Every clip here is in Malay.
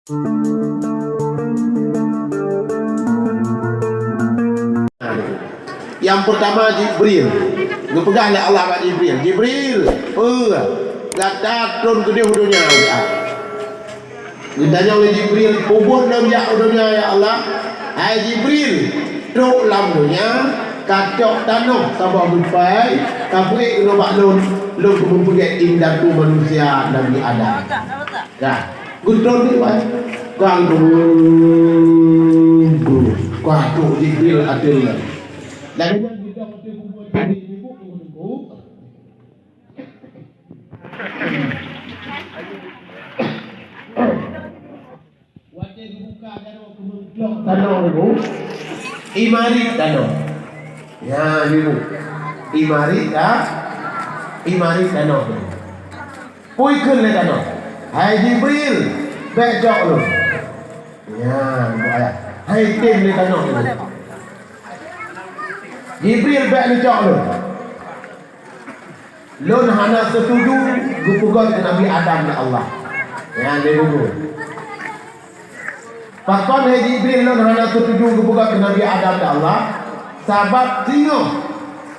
Yang pertama Jibril. Lu pegang oleh Allah kat Jibril. Jibril, datang ke dia dunia. Ditanya oleh Jibril, kubur dalam dunia ya Allah. Hai Jibril, duduk dalam dunia, kacok tanah sabah berpai, kabrik lu maklum, lu mempunyai indah tu manusia Nabi Adam. Dah, gudron ni wai. Kuatu Jibril adil. Dan kita mesti kumpul di buku menunggu. Wajah dibuka dano kementlok dano dulu. Imari dano. Ya dulu. Imari dano. Pui kun le dano. Hai Jibril, bejok lu. Ya, buat ayat. Hai tim le dano dulu. Jibril baik ni cak lu. Lun hana setuju gupugot ke Nabi Adam dan Allah. Ya dia dulu. Pakon hai Jibril lun hana setuju gupugot ke Nabi Adam dan Allah. Sebab sino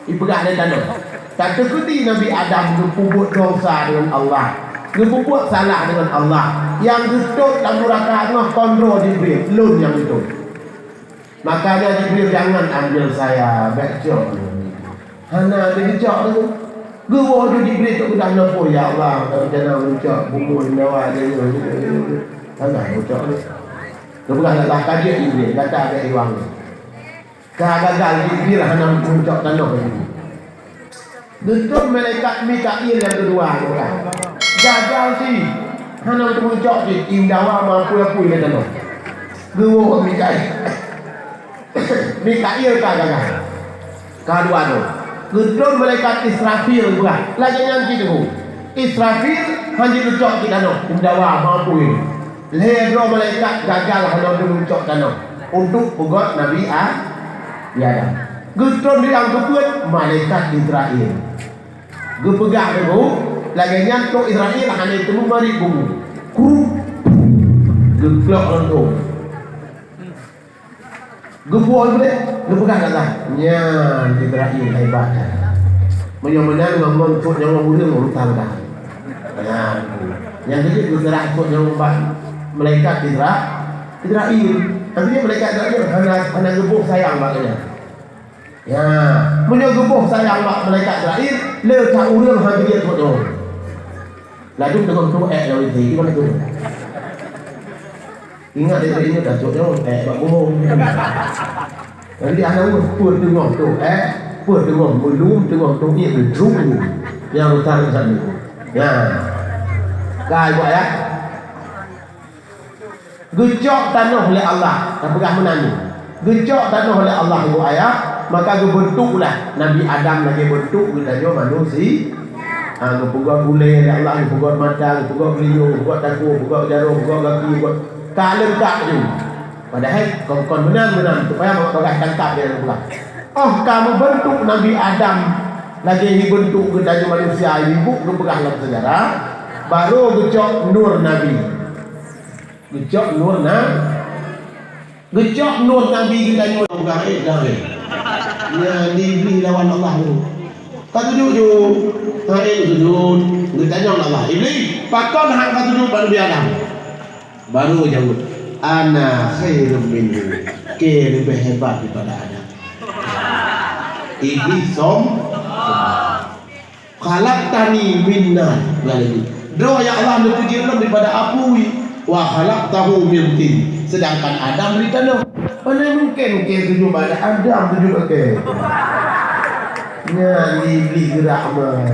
ipegah dia tanah. Tak terkuti Nabi Adam gupubut dosa dengan Allah. Gupubut salah dengan Allah. Yang getut dalam neraka Allah kontrol Jibril. Lun yang itu. Makanya Jibril jangan ambil saya becok. Hana dia becok tu. Gua tu Jibril tu dah nafur ya Allah. Kalau jangan becok bumbu nawa dia. Sangat becok tu. Tu bukan nak kaji Jibril, kata ada iwang ni. Gagal Jibril hana becok tanah ni. Betul malaikat Mikail yang kedua tu kan. Gagal sih. Hana becok di indawa mampu dia tanah. Gua Mikail. Mikail kagak. Kedua tu. Gedor malaikat Israfil bukan. Lagi nanti tu. Israfil hanya lucok di tanah. Indawa mampu ini. Lehro malaikat gagal hanya lucok tanah. Untuk pegot Nabi Adam. Gedor dia keput malaikat Israel. Gepegak tu. Lagi nyantuk Israel hanya temu mari bungu. Kru. Geklok tu. Gepul boleh, lu pegang kata. Nyan Jibril hebat. Menang ngomong pun yang ngomong urutang dah. Yang jadi bergerak pun yang malaikat Jibril. Artinya malaikat Jibril hanya gebuh sayang maknanya. Ya, punya gebuh sayang malaikat Jibril, le tak urang hang dia tu. Lalu dengan tu lalu di mana tu? Ingat dia ini dah cok jauh buat bohong. Jadi anak pun tengok tu pun tengok belum tengok tu ni belum yang utang sana. Ya. Kai buat ya. Gecok tanah oleh Allah, tak pegang menani. Gecok tanah oleh Allah ibu ayah, maka gebentuklah Nabi Adam lagi bentuk kita jo manusia. Gepugot gulai oleh Allah, gepugot mata, gepugot beliau, gepugot taku, gepugot jarum, gepugot kaki, gepugot kalengkap tu. Padahal kon menang supaya bagai tangkap dia pula. Oh kamu bentuk Nabi Adam lagi bentuk kita manusia ibu lu pegang dalam sejarah baru gecok nur Nabi. Gecok nur Nabi kita nyuruh gaib dah. Ya dibeli lawan Allah tu. Tak tujuh. Hari tujuh. Kita tanya Allah. Iblis, pakon hak tujuh baru dia Adam. Baru jawab, ana khairum minhu. Ke lebih hebat daripada Adam. Iblis khalaqtani min nar. Do ya Allah memuji Allah daripada api wa khalaqtahu min tin. Sedangkan Adam dari tanah. Mana mungkin tujuh pada Adam tujuh ke? Nya iblis gerak mah.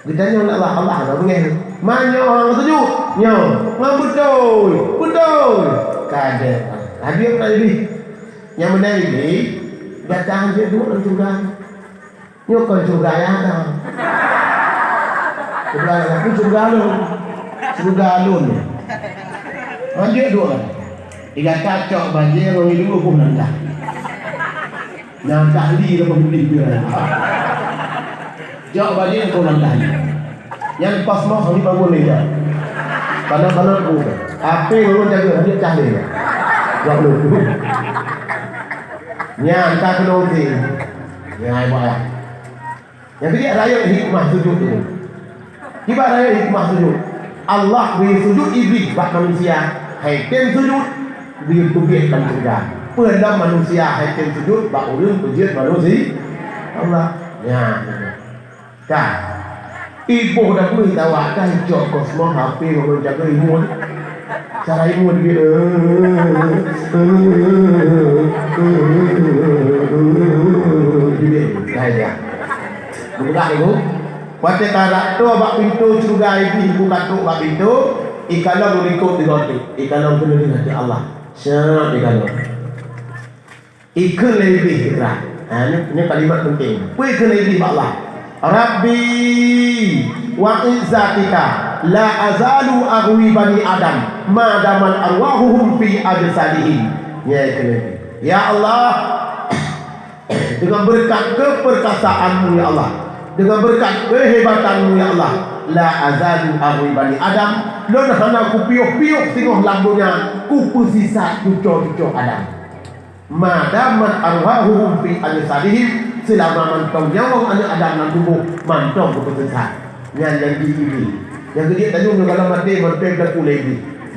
Kita nyo Allah nak mengen. Manyo orang setuju. Nyo, betul. Kada. Habis apa lagi? Yang benar ini datang je dulu dalam surga. Nyo kon surga ya dah. Surga alun. Banjir dua. Tiga kacok banjir orang dulu pun nanti. Yang kali dah membeli dia. Jauh banjir kau nanti. Yang pas mau hari bangun ni je. Kalau aku apa orang jaga dia cahaya buat dulu nya tak kena uti nya buat yang kedua raya hikmah sujud tu tiba raya hikmah sujud Allah beri sujud iblis buat manusia haitem sujud beri tubiat dalam surga pelam manusia haitem sujud buat orang tujiat manusia Allah nya kan ibu dah boleh tahu kan hijau kosmos HP orang jaga imun cara imun dia dia buka ibu waktu tarak tu bak pintu surga ini buka tu bak pintu ikalau berikut di roti ikalau kena di hati Allah syar ikalau ikut lebih keras ini kalimat penting ikut lebih Allah Rabbi wa izzatika la azalu aghwi bani adam ma daman arwahuhum fi ajsadihim ya Allah dengan berkat keperkasaanmu ya Allah dengan berkat kehebatanmu ya Allah la azalu aghwi bani adam lon hana ku piuh-piuh tengok lambungnya ku pusisa cucuk-cucuk Adam ma daman arwahuhum fi ajsadihim selama mantong nyawa anak Adam dalam tubuh mantong keputusan yang ini yang kedua tadi kalau mati manteng dan kulai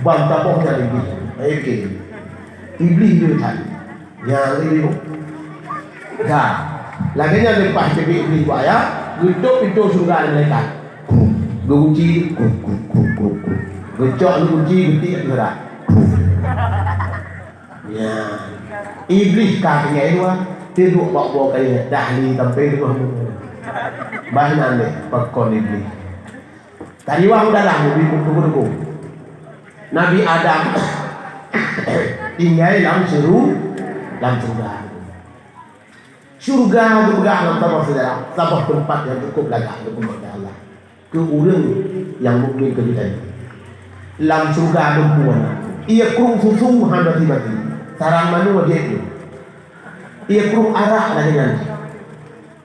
bantah pohnya lebih baik iblis dia tadi yang ini dah laginya lepas jadi iblis buat ya tutup pintu surga mereka kunci gecok kunci getik gerak ya iblis kakinya itu tidur bawa kaya dahli sampai di rumah bahan ane pakon iblis tadi wang dalam lebih kuku Nabi Adam tinggal dalam dalam surga itu bergerak dalam saudara sebuah tempat yang cukup layak untuk umat Allah ke orang yang mungkin kejutan dalam surga berpuan ia kurung susu hamba tiba-tiba sarang manu dia itu ia perlu arah lagi nanti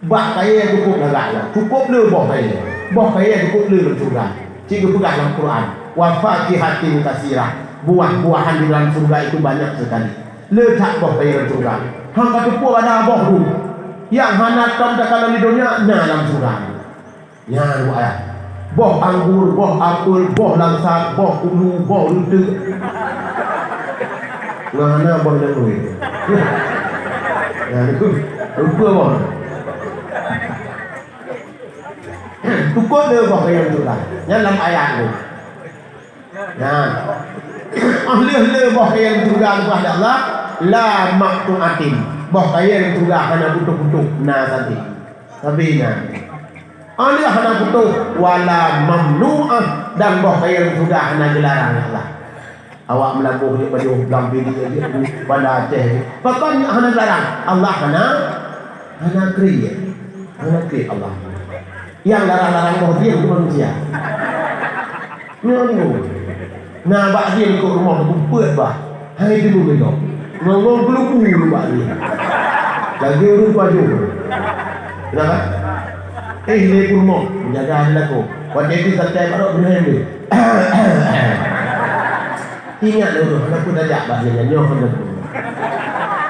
bak kaya cukup negara cukup le boh kaya cukup le surga jika pegang dalam Quran wa fakihatin kasirah buah-buahan di dalam surga itu banyak sekali letak boh kaya dalam surga hang kata pu ada boh dulu yang hanatam kalau di dunia dalam surga ya buah boh anggur boh apel boh langsa boh ulu boh lutut mana boh dan ya itu lupa boh tukut dia boh kaya surga dalam ayat tu ya ahli boh kaya surga kepada Allah la maqtu'atin boh kaya surga hana butuh-butuh na santi tapi na ahli hana butuh wala mamnu'ah dan boh kaya surga hana dilarang Allah awak melabuh ni baju lampi dia pada Aceh pokoknya hana larang Allah hana create Allah yang larang-larang boh dia itu manusia nah bak dia ikut rumah kumpul bah hai dulu dia ngomong kelupu bak dia lagi urut baju kenapa dia ke rumah menjaga anak aku waktu itu santai baru benar ni ingat dulu aku dah jak bahasanya nyoh hendak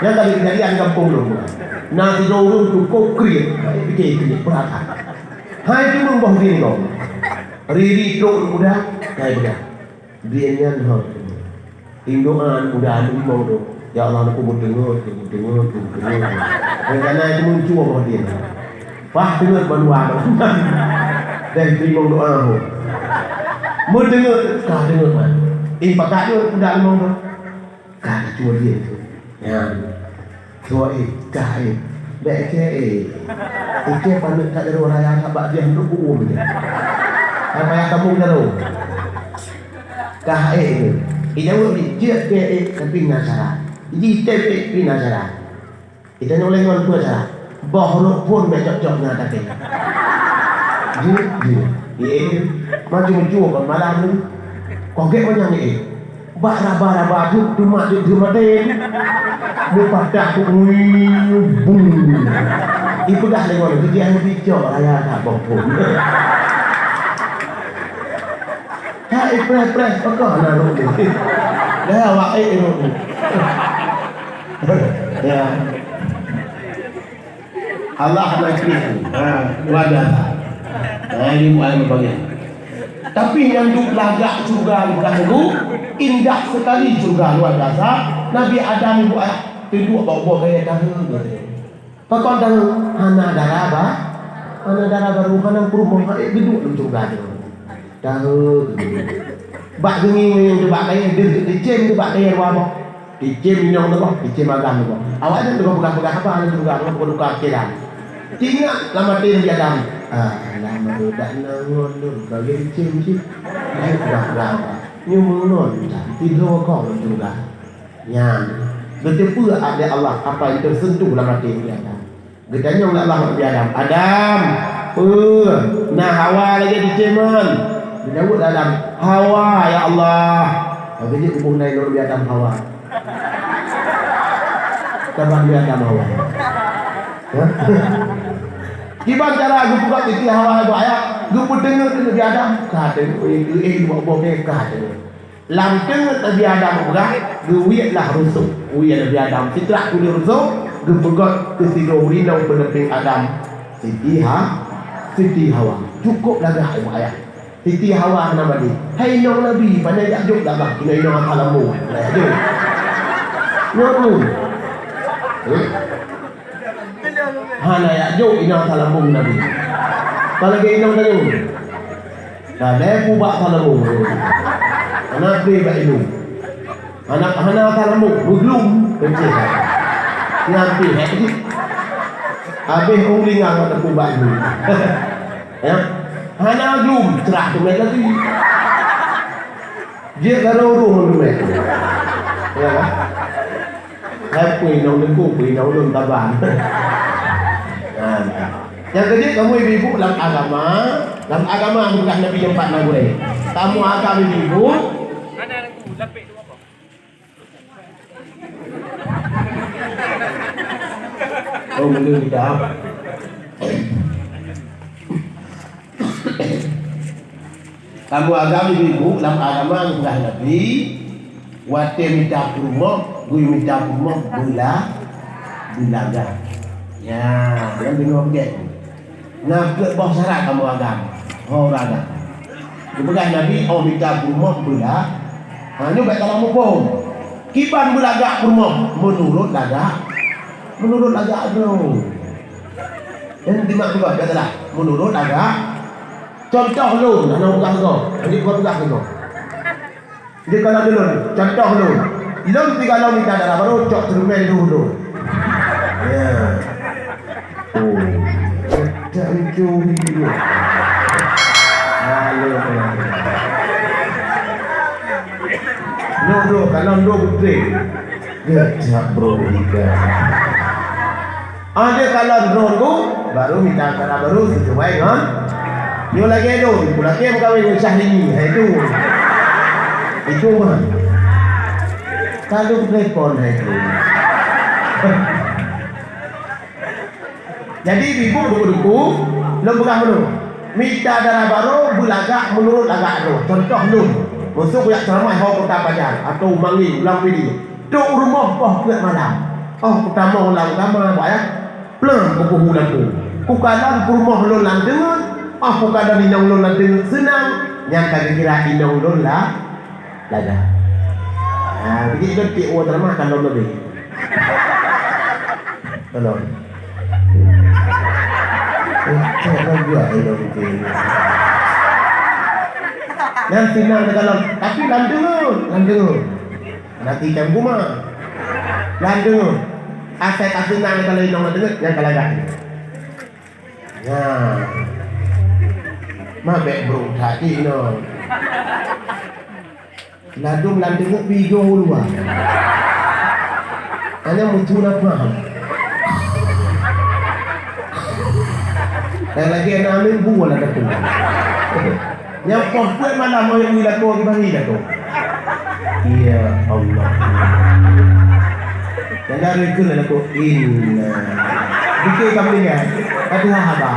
yang kali kejadian kampung dulu nasi dorong tu kau kriat fikir perhatian hai tu membah diri kau riri tu mudah kayak mudah dia nyan hot Indoan mudah anu mau tu ya Allah aku dengar karena itu muncul bah dia wah dengar berdua dan terima doa mau dengar kah dengar man pakat dia udah mau tu kah cuma dia tu ya tua kah baik ke pandai tak ada orang yang sahabat dia untuk buku dia apa yang kamu tahu kah jauh dia tapi nasara jadi tepe pi nasara kita noleh nol pun nasara bohong pun becok-cok na tapi dia maju kan malam ni kau ke banyak ni bara tu cuma di mata mu padah tu bung ibu dah dengar tu dia yang bijak raya tak bohong Press pakah nak rok ni. Dah awak rok ni. Ya. Allah lagi. Wadah. Ini bukan bagian. Tapi yang duk lagak surga bukan itu indah sekali surga luar biasa. Nabi Adam ibu ayah tidur bawa gaya dah. Pakon dah hana darah ba? Hana darah baru hana kurma geduk dalam surga tu. Dah. Bak gengi yang debak kaya dicem debak kaya apa? Dicem minyak apa? Dicem agam apa? Awak dah tukar pegang-pegang apa hana surga tu bukan keran. Tinggal lama tin Nabi Adam. Lama dah nangon tu kaya dicem sih. Ai dah berapa? Nyu mengon tidur kau surga. Yang betapa ada Allah apa yang tersentuh dalam hati Nabi Adam. Gedanya oleh Allah Nabi Adam. Adam, nah Hawa lagi diceman. Menyebut dalam Hawa ya Allah. Jadi hubung naik Nabi Adam Hawa. Terbang Nabi Adam Hawa. Gimana cara aku buka titi Hawa itu ayat? Aku dengar Nabi Adam kata, bawa kata. Lam dengar Nabi Adam bukan, guwiatlah rusuk. Guwiat Nabi Adam. Setelah kulit rusuk, gepegot ke sidung rinau peneping Adam. Siti Hawa. Cukup lagi ayat. Siti Hawa nama dia. Hai nong Nabi, pandai tak jok dah bah. Kena nong akalamu. Jom. Nong. Hana ya jok inong akalamu Nabi. Kalau ke inong tadi. Dah lepu bak akalamu. Anak beri bak ilmu. Anak akalamu beglum kecil. Nanti habis unglingang atau kubak ilmu. Ya. Hana glum cerah tu mereka tu. Dia kalau roh mereka. Ya kan? Hai nong dengku, nong dun taban. Yang kedua kamu ibu dalam agama bukan Nabi yang 4 lagu ni. Kamu agama ibu. Mana lagu lapik tu apa? Oh belum tidak. Kamu agama ibu dalam agama bukan Nabi. Wate minta kurma, gue minta kurma bulaga. Ya, yang dengar get. Nak ke bawah syarat kamu agama. Orang agama. Bukan Nabi, minta kurma bula. Ni baik dalam hukum. Kiban bulaga kurma menurut laga tu. Yang dimak juga katalah menurut laga. Contoh lu, nak buka kau. Jadi kau buka kau. Dia kalau dulu, contoh lu. Lu kalau minta darah baru cok termen dulu. Ya. Oh. Tak jauh dulu. Halo. No, kalau lu betul. Dia tak bro juga. Ada kalau dulu baru minta darah baru sesuai kan? Dia lagi ada, pula dia berkahwin dengan Syahrini. Itu mah. Kalau telefon itu. Jadi ibu duku, lu bukan dulu. Minta darah baru belagak menurut lagak tu. Contoh lu, masuk kuliah ceramah hau kota pajar atau mangi ulang video. Duk rumah poh kuat malam. Pertama ulang agama banyak. Pelan buku bulan tu. Ku kadang rumah lu lang dengar. Aku kadang inong lu lang dengar senang. Yang kira-kira inong lu lah laga. Begitu ti o drama kalau lebih. Tolong. Saya juga inong itu. Yang senang kalau tapi landengur. Nanti jam rumah. Landengur. Asal kasih nang kalau inong dengar yang kalagan. Ya. Mabek bro, tadi inong. Ladung landengur pigo luar. Hanya muncul apa? Dan lagi yang amin buah lah kata. Yang pokok mana mau yang milah kau gimana dah tu? Ya Allah. Dan dari itu lah aku inna. Dikir kami ni, ada apa?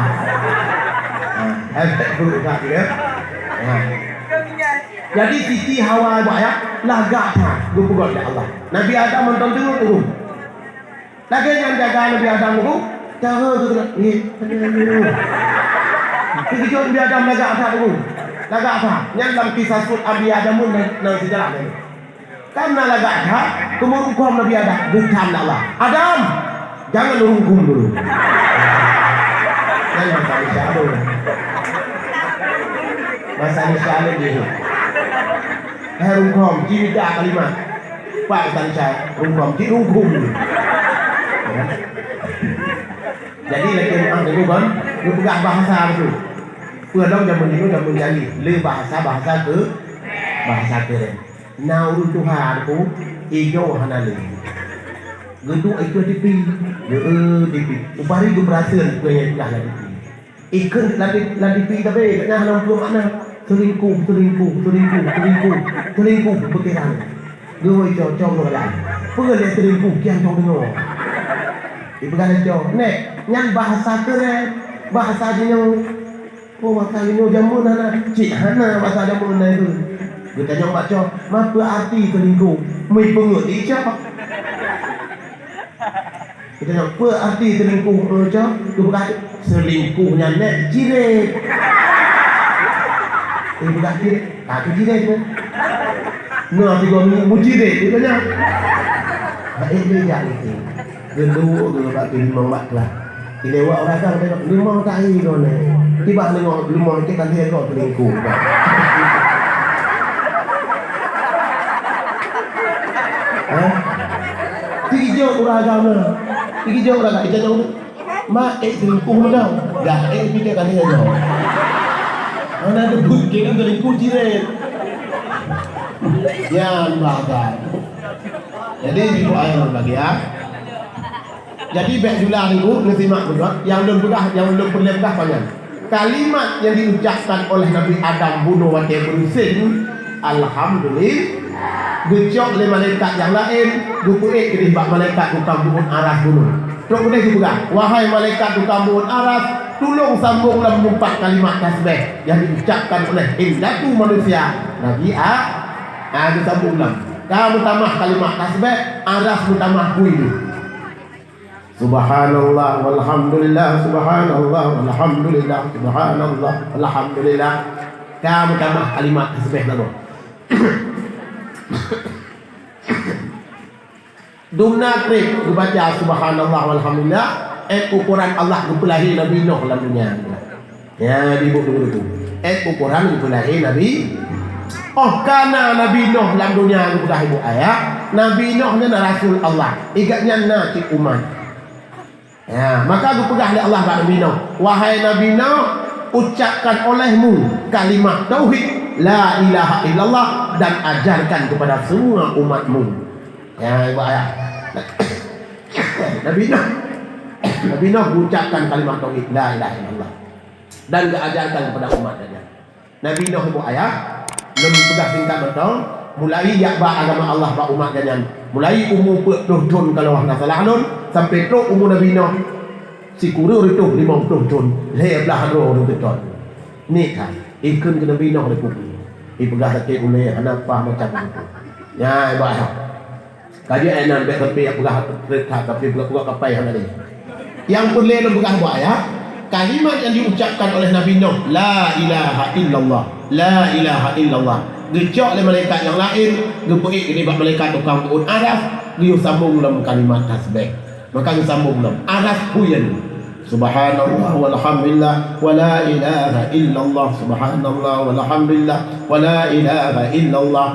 Efek buruk tak dia? Jadi Siti Hawa ya lagak gue pegang ya Allah. Nabi Adam menonton tu. Lagi yang jaga Nabi Adam tu, cara tu ni. Kita Nabi Adam lagak tu. Lagak apa? Yang dalam kisah sud Nabi Adam pun nak sejarah ni. Karena lagak kemurukan Nabi Adam bukan Allah. Adam, jangan rungkum dulu. Jangan masalah syahadah. Masalah syahadah dia. Rungkum, jiwa kalimat. Pak Tan Syah, rungkum, rungkum. Jadi lagi tu kan, dia pegang bahasa tu. Pulang zaman itu zaman jadi, le bahasa ke bahasa keren. Now Tuhan ku ijo hanale. Gedung itu dipi, dipi. Upari tu berhasil ke yang dah lagi. Ikan lagi pi tapi nak halang tu mana? Selingkuh berkira. Gue cocok berlain. Pengen selingkuh kian cocok dengar. Ibu kan cocok. Nek, nyan bahasa keren, bahasa jenuh. Oh maka ini jamun anak cik hana bahasa jamun itu. Kita tanya baca, apa arti selingkuh? Mai pengerti cak. Kita tanya apa arti selingkuh? Cak, tu bukan selingkuhnya nek jiret. Bukan jiret, tak jiret tu. Nah, tiga minggu jiret, tu tanya. Ini dia itu. Gedung tu tak limang lah. Ini awak orang kan tengok limang kali tu ni. Tiba tengok limang kita dia kau selingkuh. Tiga orang agama. Tiga orang agama. Kita jauh. Mak selingkuh macam. Dah fikir kan dia jauh. Mana ada bukti kan selingkuh jiret. Ya bagai. Jadi itu ayat lagi ya. Jadi baik jula ni bu, simak berdua. Yang belum pegah, yang belum pernah pegah panjang. Kalimat yang diucapkan oleh Nabi Adam bunuh wati berusin, alhamdulillah. Gejok oleh malaikat yang lain, gupuik keribak malaikat tukang bunuh aras bunuh. Terus boleh dipegang. Wahai malaikat tukang bunuh aras, tolong sambunglah 4 kalimat tasbih yang diucapkan oleh indatu manusia. Nabi disambunglah. Kamu tambah kalimat tasbih, aras tambah kuih. Subhanallah walhamdulillah, subhanallah walhamdulillah, subhanallah walhamdulillah. Kamu tambah kalimat tasbih nama. Dumna krik dibaca subhanallah walhamdulillah. Ukuran Allah dipulahi Nabi Nuh dalam dunia. Ya, di buku itu. Ukuran dipulahi Nabi. Oh, karena Nabi Nuh dalam dunia dipulahi ibu ayah. Nabi Nuh ni Rasul Allah. Igatnya nabi umat. Ya, maka aku pegang oleh Allah pada Nabi Nuh. Wahai Nabi Nuh, ucapkan olehmu kalimat tauhid la ilaha illallah dan ajarkan kepada semua umatmu. Ya, ibu ayah. Nabi Nuh ucapkan kalimat tauhid la ilaha illallah dan diajarkan kepada umatnya. Nabi Nuh ibu ayah lebih pegang singkat betul. Mulai yakba agama Allah ba umat jangan. Mulai umur tahun kalau nak salah nun sampai tu umur Nabi Nuh si kurang itu 50 tahun. Lebelah roh betul. Ni kan ikut ke Nabi Nuh lepas itu. Ipegah sakit mulai anak apa macam itu. Ya ibu ayah. Kaji enak baik tapi pegah kereta tapi pegah kapai hang ni. Yang boleh pegah ibu ayah. Kalimat yang diucapkan oleh Nabi Nuh la ilaha illallah, la ilaha illallah. Gejok oleh malaikat yang lain, gepuik keribat malaikat tukang buun aras, dia sambung dalam kalimat tasbih. Maka dia sambung dalam aras puyan. Subhanallah walhamdulillah wa la ilaha illallah, subhanallah walhamdulillah wa la ilaha illallah.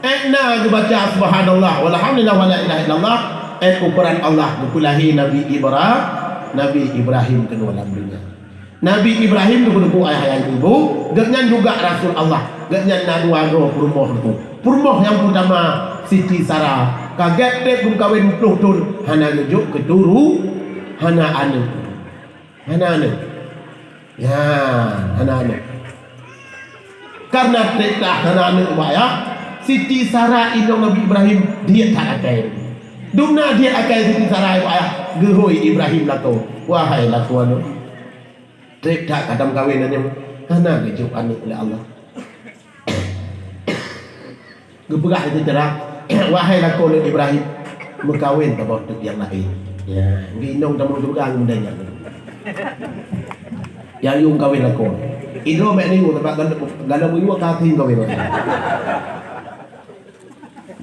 Enak dibaca subhanallah walhamdulillah wa la ilaha illallah. Ukuran Allah dipulahi Nabi Ibrahim kedua dalam dunia. Nabi Ibrahim tu berdebu ayah yang ibu, dengan juga Rasul Allah, dengan nadua roh perumah itu. Perumah yang pertama Siti Sarah, kaget dek pun kawin 20 tahun, hana ngejuk keturu, hana ane. Ya, hana ane. Karena teklah hana ane ayah, Siti Sarah indong Nabi Ibrahim dia tak akai. Dumna dia akai Siti Sarah ayah, geroi Ibrahim lato. Wahai lato anu. Trik tak kadang kahwin hanya hana kejuk anak oleh Allah. Geberah itu terang. Wahai lakon Ibrahim, berkawin tak bawa yang lain. Ya, ginong tamu juga mudanya. Yang yung kawin lakon. Itu mek ni tempat ganda buyu kating kawin.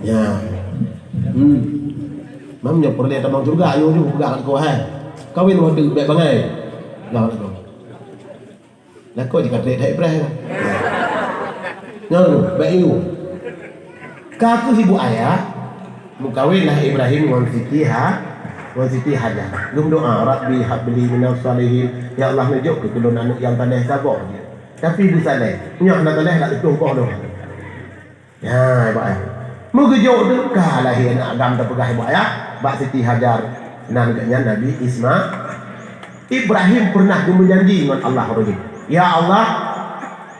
Ya. Mamnya perlu tamang juga ayo juga pegang kau hai. Kawin mau deg baik bangai. Lawan aku. Lakon jika tak Ibrahim. Nyo, baik you. Kaku ibu ayah mukawinlah Ibrahim wan Siti Hajar. Lum doa Rabbi habli minas salihin. Ya Allah nunjuk ke kedua anak yang tanda sabar dia. Tapi di sana nyak nak tanda nak tungkol doh. Ya, ibu ayah. Mugejuk tu kalah anak agam terpegah ibu ayah. Bak Siti Hajar namanya Nabi Ismail. Ibrahim pernah berjanji dengan Allah Rajim. Ya Allah,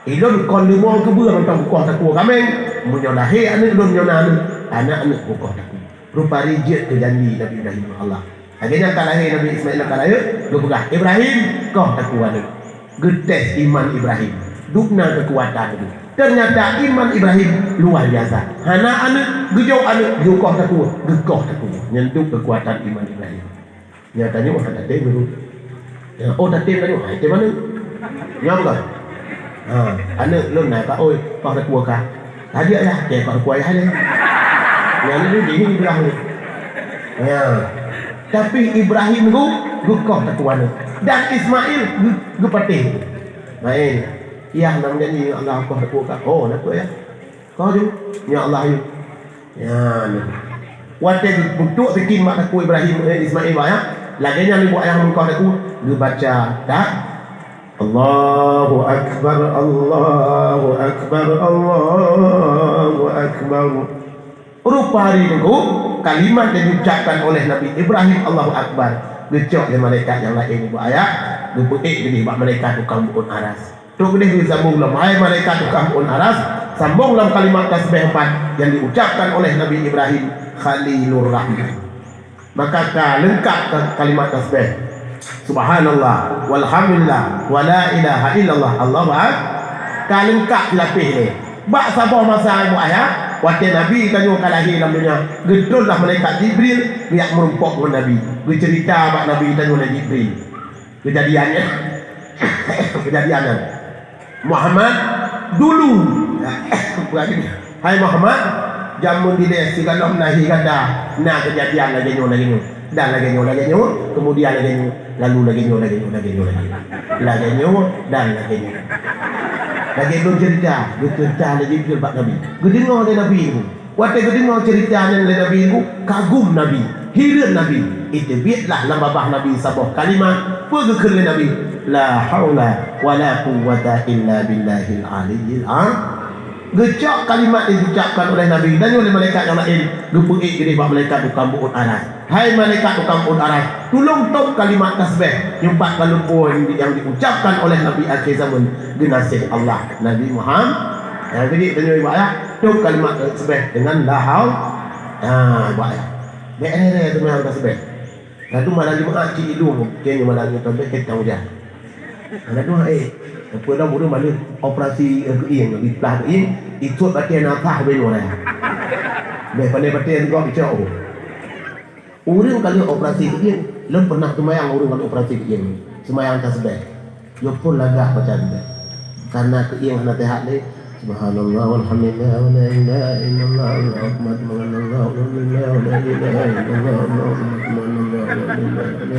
ilon kon limau kebua mentang bukuh takua kami. Munyo lahir anak belum anak bukuh takua. Rupa rijit ke janji Nabi Ibrahim Allah. Akhirnya tak lahir Nabi Ismail tak lahir. Dia pegah Ibrahim kau takua anak. Getes iman Ibrahim. Dukna kekuatan itu. Ternyata iman Ibrahim luar biasa. Anak gejau anak diukoh takua, gekoh takua. Nyentuh kekuatan iman Ibrahim. Nyatanya wah tak tem dulu. Ya, oh tak tem tadi. Tem mana? Nyam kan? Anak lu nak kau oi, kau takua kah? Tadi ayah, ke kau kuai hal ni. Yang ni dia ni bilang ni. Ya. Tapi Ibrahim gekoh takua ni. Dan Ismail gepatih. Main. Ya namanya ni Allah kau takua kah? Oh nak ya. Kau tu, ya Allah you. Ya ni. Waktu bentuk bikin mak takua Ibrahim Ismail ya. Laginya ni buat yang kau takua, dia baca tak? Allahu Akbar, Allahu Akbar, Allahu Akbar. Rupa hari itu kalimat yang diucapkan oleh Nabi Ibrahim Allahu Akbar. Gecok dengan malaikat yang lain ibu ayat. Diputik jadi buat malaikat tukang buun aras. Tuk ini disambung dalam ayat malaikat tukang buun aras. Sambung dalam kalimat tasbih 4 yang diucapkan oleh Nabi Ibrahim Khalilur Rahman. Maka lengkap kalimat tasbih. Subhanallah walhamdulillah wala ilaha illallah Allahu akbar. Kalengkap dilapih ni. Bak sabar masa ibu ayah waktu Nabi tanya kalahi dalam dunia. Gedullah malaikat Jibril biak merumpok dengan Nabi. Bercerita bak Nabi tanya oleh Jibril. Kejadiannya Muhammad dulu. Hai Muhammad, jamun di des kalau nahi kata nah kejadian lagi nyu dan lagi nyu kemudian lagi nyu lalu lagi nyu dan lagi nyu lagi belum cerita lagi Pak Nabi gedengar oleh Nabi itu waktu gedengar ceritanya oleh Nabi itu kagum Nabi hiran Nabi itu biarlah lambah Nabi sabah kalimat pergi Nabi la haula wala quwwata illa billahil aliyyil azim. Gecak kalimat yang diucapkan oleh Nabi dan oleh malaikat yang lain. Lupuik gede bak malaikat tukang buun aras. Hai malaikat tukang buun aras, tolong top kalimat tasbih nyumpat kalupun yang diucapkan oleh Nabi akhir zaman dinasih Allah Nabi Muhammad. Jadi tanya ibu ayah, top kalimat tasbih dengan lahau. Ibu ayah. Nek tu memang tasbih. Lalu malam Jumaat cik hidung, kayaknya malam tasbih kita hujan. Anak tu apa dah bodoh malu operasi keing di pelah keing ikut batin apa beno lah. Pandai batin kau bicara. Orang kalau operasi keing, lem pernah semayang orang kalau operasi keing, semayang tasbih. Yo pun lagak macam ni. Karena keing nak tehat ni. Subhanallah walhamdulillah wa la ilaha illallah Allahu akbar wallahu la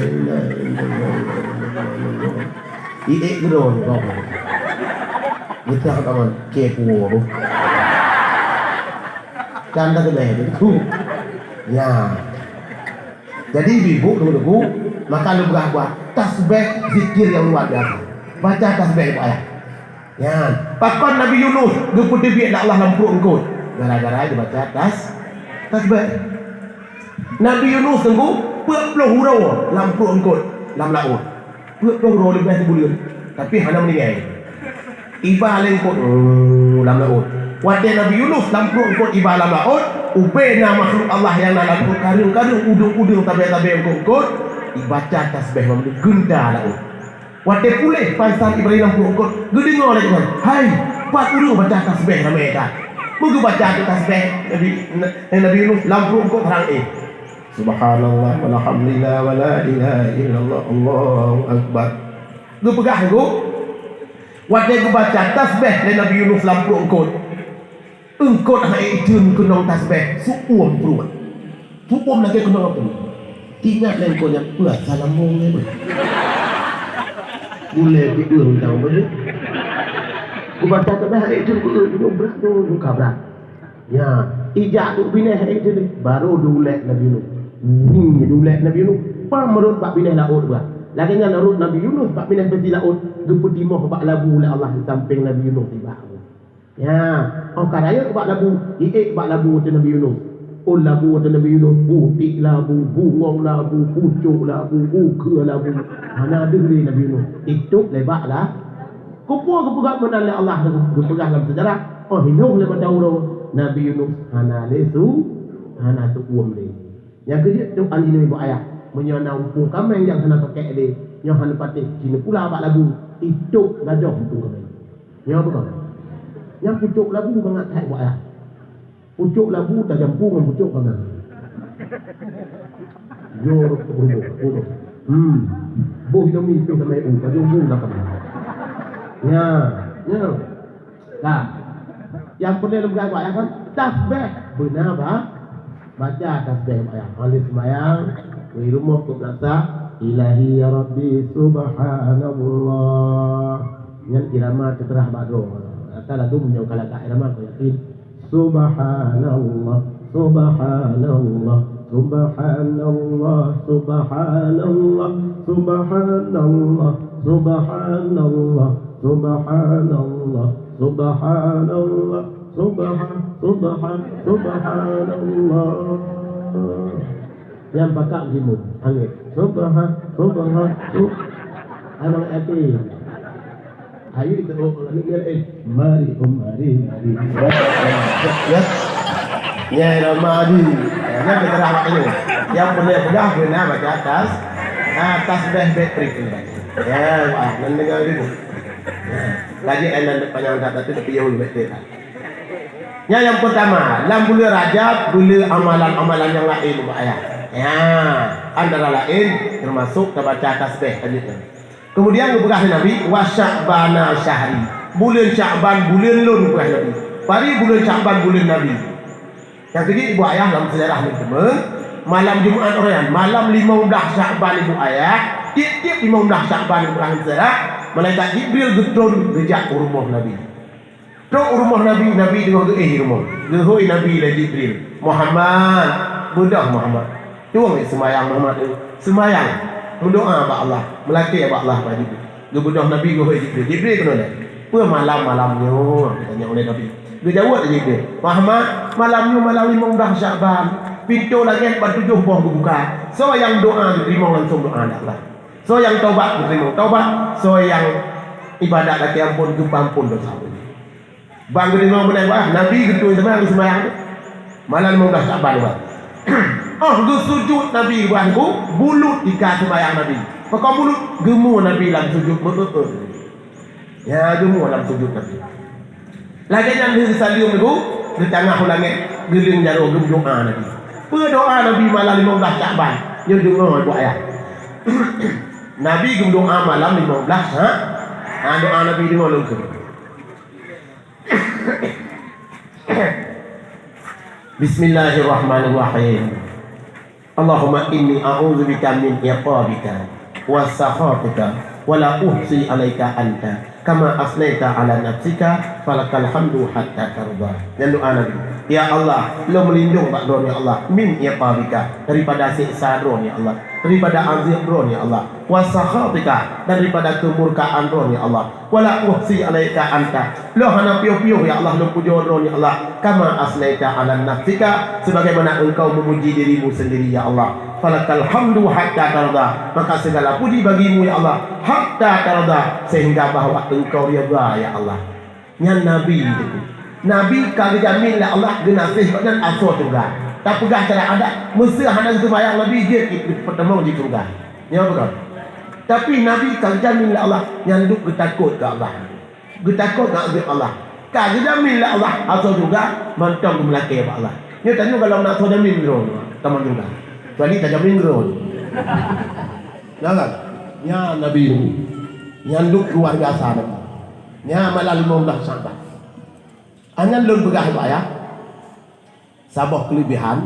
ilaha illallah Iik gedon kau. Kita kawan kepo. Kan dah kena itu. Ya. Jadi ibu dulu maka lu buat tasbih zikir yang luar biasa. Baca tasbih ibu ayah. Ya. Pakon Nabi Yunus geputih biak Allah lampu engkau. Gara-gara dia baca tasbih. Nabi Yunus tunggu 40 hurau lampu engkau dalam laut. 40 hurau lebih sebulan. Tapi hanya meninggal. Iba lengkot dalam laut. Waktu Nabi Yunus lampu engkau iba dalam laut. Ubena makhluk Allah yang dalam laut karung-karung udung-udung tabi-tabi engkau dibaca tasbih memberi genda laut. Waktu pulih pasal Ibrahim lampu engkau gedengar lagi kan. Hai, 4 udung baca tasbih nama mereka. Muka baca tu tasbih Nabi Yunus lampu kau terang Subhanallah walhamdulillah wala ilaha illallah Allahu akbar. Gue pegah gue. Waktu gue baca tasbih Nabi Yunus lampu engkau hai jun kunong tasbih suum peruat. Suum lagi kunong apa? Ingat lengkau yang buat salam mongnya ber. Boleh diurang tahu betul. Gue baca tasbih hai jun kunong berat tu kabrak. Ya, ijak tu bina hai jun baru dulek Nabi Yunus. Dulek Nabi Yunus. Pamerut bak bina laut buat. Lagi dengan narut Nabi Yunus bak bina peti laut. Gue timah bak labu oleh Allah di samping Nabi Yunus tiba. Ya, orang kadaya bak labu, bak labu tu Nabi Yunus. Labu tu Nabi Yunus, butik labu, bungong labu, pucuk labu, ke labu. Mana ada ni Nabi Yunus? Itu lebak lah. Kupur kepegak menang Allah tu pegah dalam sejarah. Oh, hinung lepas tahu Nabi Yunus hana lesu, hana tu ni. Yang kerja tu anjing ibu ayah menyonau pun kami yang hana pakai dia, yang hana patih kini pula bak labu. Itu gajah tu kami. Ya betul. Yang pucuk labu bangat tak buat ayah. Pucuk labu tak jampung dengan pucuk bangat. Jor buruh. Buh hidup ni tu sampai tak jampung dah kami. Ya. Nah. Yang boleh lu buat ayah kan tasbih. Benar bah? Baca tasbih ayah. Oleh sembahyang di rumah tu berasa Ilahi ya Rabbi subhanallah. Yang irama terah badro. Kata lagu menyau kalau tak irama kau yakin subhanallah subhanallah subhanallah subhanallah subhanallah subhanallah subhanallah subhanallah subhanallah. Yang pakak gimu angin subhanallah amal ati. Ayo kita mari. Ya ramadi. Yang kita rahmat ini. Yang boleh pegang benar baca atas tasbih betrik ini. Ya, nan dengar dulu. Lagi enak panjang kata tu tapi yang betul. Yang pertama, dalam bulan Rajab, bulan amalan-amalan yang lain ayat. Ya, antara lain termasuk baca tasbih tadi. Kemudian berkah Nabi wa Sya'bana syahri. Bulan Sya'ban bulan lun berkah Nabi. Pari bulan Sya'ban bulan Nabi. Yang kedua ibu ayah dalam sejarah ni teman, malam Jumaat orang, malam 15 Sya'ban ibu ayah, tiap-tiap 15 Sya'ban ibu ayah sejarah, malaikat Jibril getun rejak rumah Nabi. Tok rumah Nabi dengan rumah. Gehoi Nabi dan Jibril. Muhammad, budak Muhammad. Tuang sembahyang Muhammad tu. Sembahyang. Berdoa kepada Allah, melatih kepada Allah pada Jibril. Dia budak Nabi gehoi Jibril. Jibril kena dah. Apa malam-malamnya? Tanya oleh Nabi. Dia jawab dia Jibril. Muhammad, malamnya malam 15 Sya'ban. Pintu langit pada 7 buah berbuka. So yang doa diterima langsung doa Allah. So yang taubat diterima taubat. So yang ibadat lagi ampun ampun dosa. Bang diterima benar bah. Nabi gitu sembahyang tu. Malam 15 Sya'ban bah. Oh, gue sujud Nabi buat bulut jika sembahyang Nabi. Pokok bulut gemu Nabi dalam sujud betul. Ya, gemu dalam sujud Nabi. Lagi yang disalium itu di tengah langit geling jaro gem doa Nabi. Berdoa Nabi malam 15 Sya'ban. Yang dengar buat ayat. Nabi gem doa malam 15 doa Nabi dengar langsung. Bismillahirrahmanirrahim. Allahumma inni a'udzubika min iqabika wa sakhatika wa la uhsi 'alaika anta kama asnaita 'ala nafsika falakal hamdu hatta tarda. Dan doa Nabi, ya Allah, lo melindung pak drone ya Allah min iqabika, daripada siksa drone ya Allah, daripada azab drone ya Allah, wa sakhatika, daripada kemurkaan drone ya Allah, wa la uhsi 'alaika anta, lo hana piu-piu ya Allah, lo puja drone ya Allah, kama asnaita 'ala nafsika, sebagaimana engkau memuji dirimu sendiri ya Allah. Falakal hamdu hatta tarda, maka segala puji bagimu ya Allah hatta tarda, sehingga bahwa engkau ridha ya Allah. Yang Nabi itu Nabi kalau jamin lah Allah genasih dan asal juga. Tak pegah cara ada mesti hanya sembahyang Nabi dia pertama di surga. Ya betul. Tapi Nabi kalau jamin lah Allah yang duk bertakut ke Allah. Bertakut ke Allah. Kan jamin lah Allah atau juga mantap melaki Allah. Ni tanya kalau nak tahu jamin drone, teman juga. Kali tak jamin drone. Jangan. Ya Nabi yang duk luar biasa Nabi. Ya malah 15 sahabat. Angan lun begah Pak ya. Sabah kelebihan.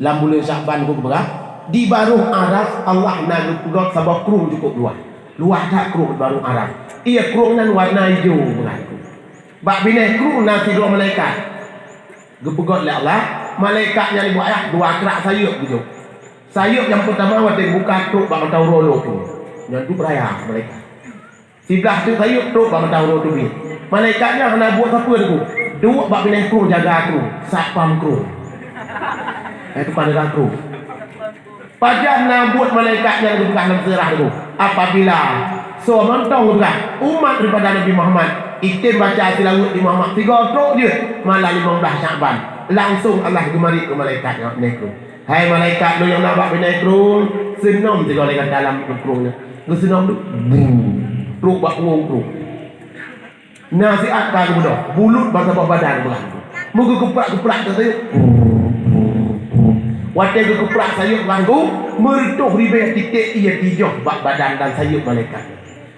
Lam bulan Syaban ku berah. Di baru Araf Allah nak pegot sabah kerung cukup luar. Luar tak kerung baru Araf. Ia kerung nan warna hijau berah. Bak bineh kerung nasi dua malaikat. Gepegot oleh Allah. Malaikatnya ni buat ya. Dua kerak sayup gitu. Sayup yang pertama waktu buka truk bak tahu rolo tu. Yang tu beraya malaikat. Sebelah tu sayup truk bak tahu rolo tu. Malaikatnya kena buat apa tu? Dua bak bineh kerung jaga kerung. Satpam kerung. Itu pada kru. Pada nak buat malaikat yang dibuka dalam serah itu. Apabila so mentong juga umat daripada Nabi Muhammad itim baca tilawat di Muhammad 3 truk je malah 15 Syaban langsung Allah gemari ke malaikat yang naik kru. Hai malaikat lu yang nak buat naik kru senam je kalau dalam krunya. Lu senam tu truk bak kru. Nasihat kan bodoh. Bulut bangsa badan belah. Muka keprak-keprak tu saya. Waktu ke keprak sayup langgu merituh ribet titik ia tijoh bak badan dan sayup malaikat.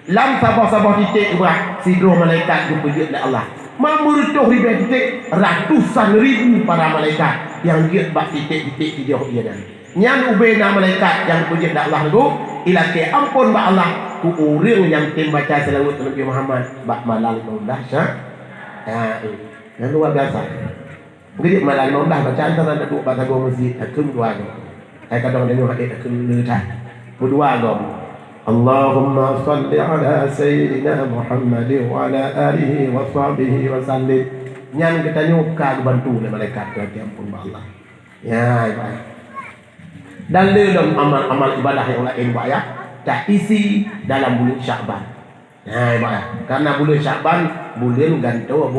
Lam sabah-sabah titik berat sidro malaikat jumpa dia Allah. Merituh ribet titik ratusan ribu para malaikat yang dia bak titik-titik tijoh ia dan. Nyan ubena malaikat yang puji Allah lagu ilake ampun bak Allah ku orang yang tim baca selawat Nabi Muhammad bak malal 15 yang luar biasa. Jadi malah dah bacaan tanah nak buat batago masjid akum dua go. Ai kadang dengar hadis akum lerah. Berdua go. Allahumma shalli ala sayyidina Muhammad wa ala alihi wa sahbihi wa sallim. Yang kita nyuka bantu oleh malaikat berarti ampun Allah. Ya, baik. Dan dalam amal-amal ibadah yang lain Pak ya, tak isi dalam bulan Syaban. Ya, Pak ya. Karena bulan Syaban bulan ganto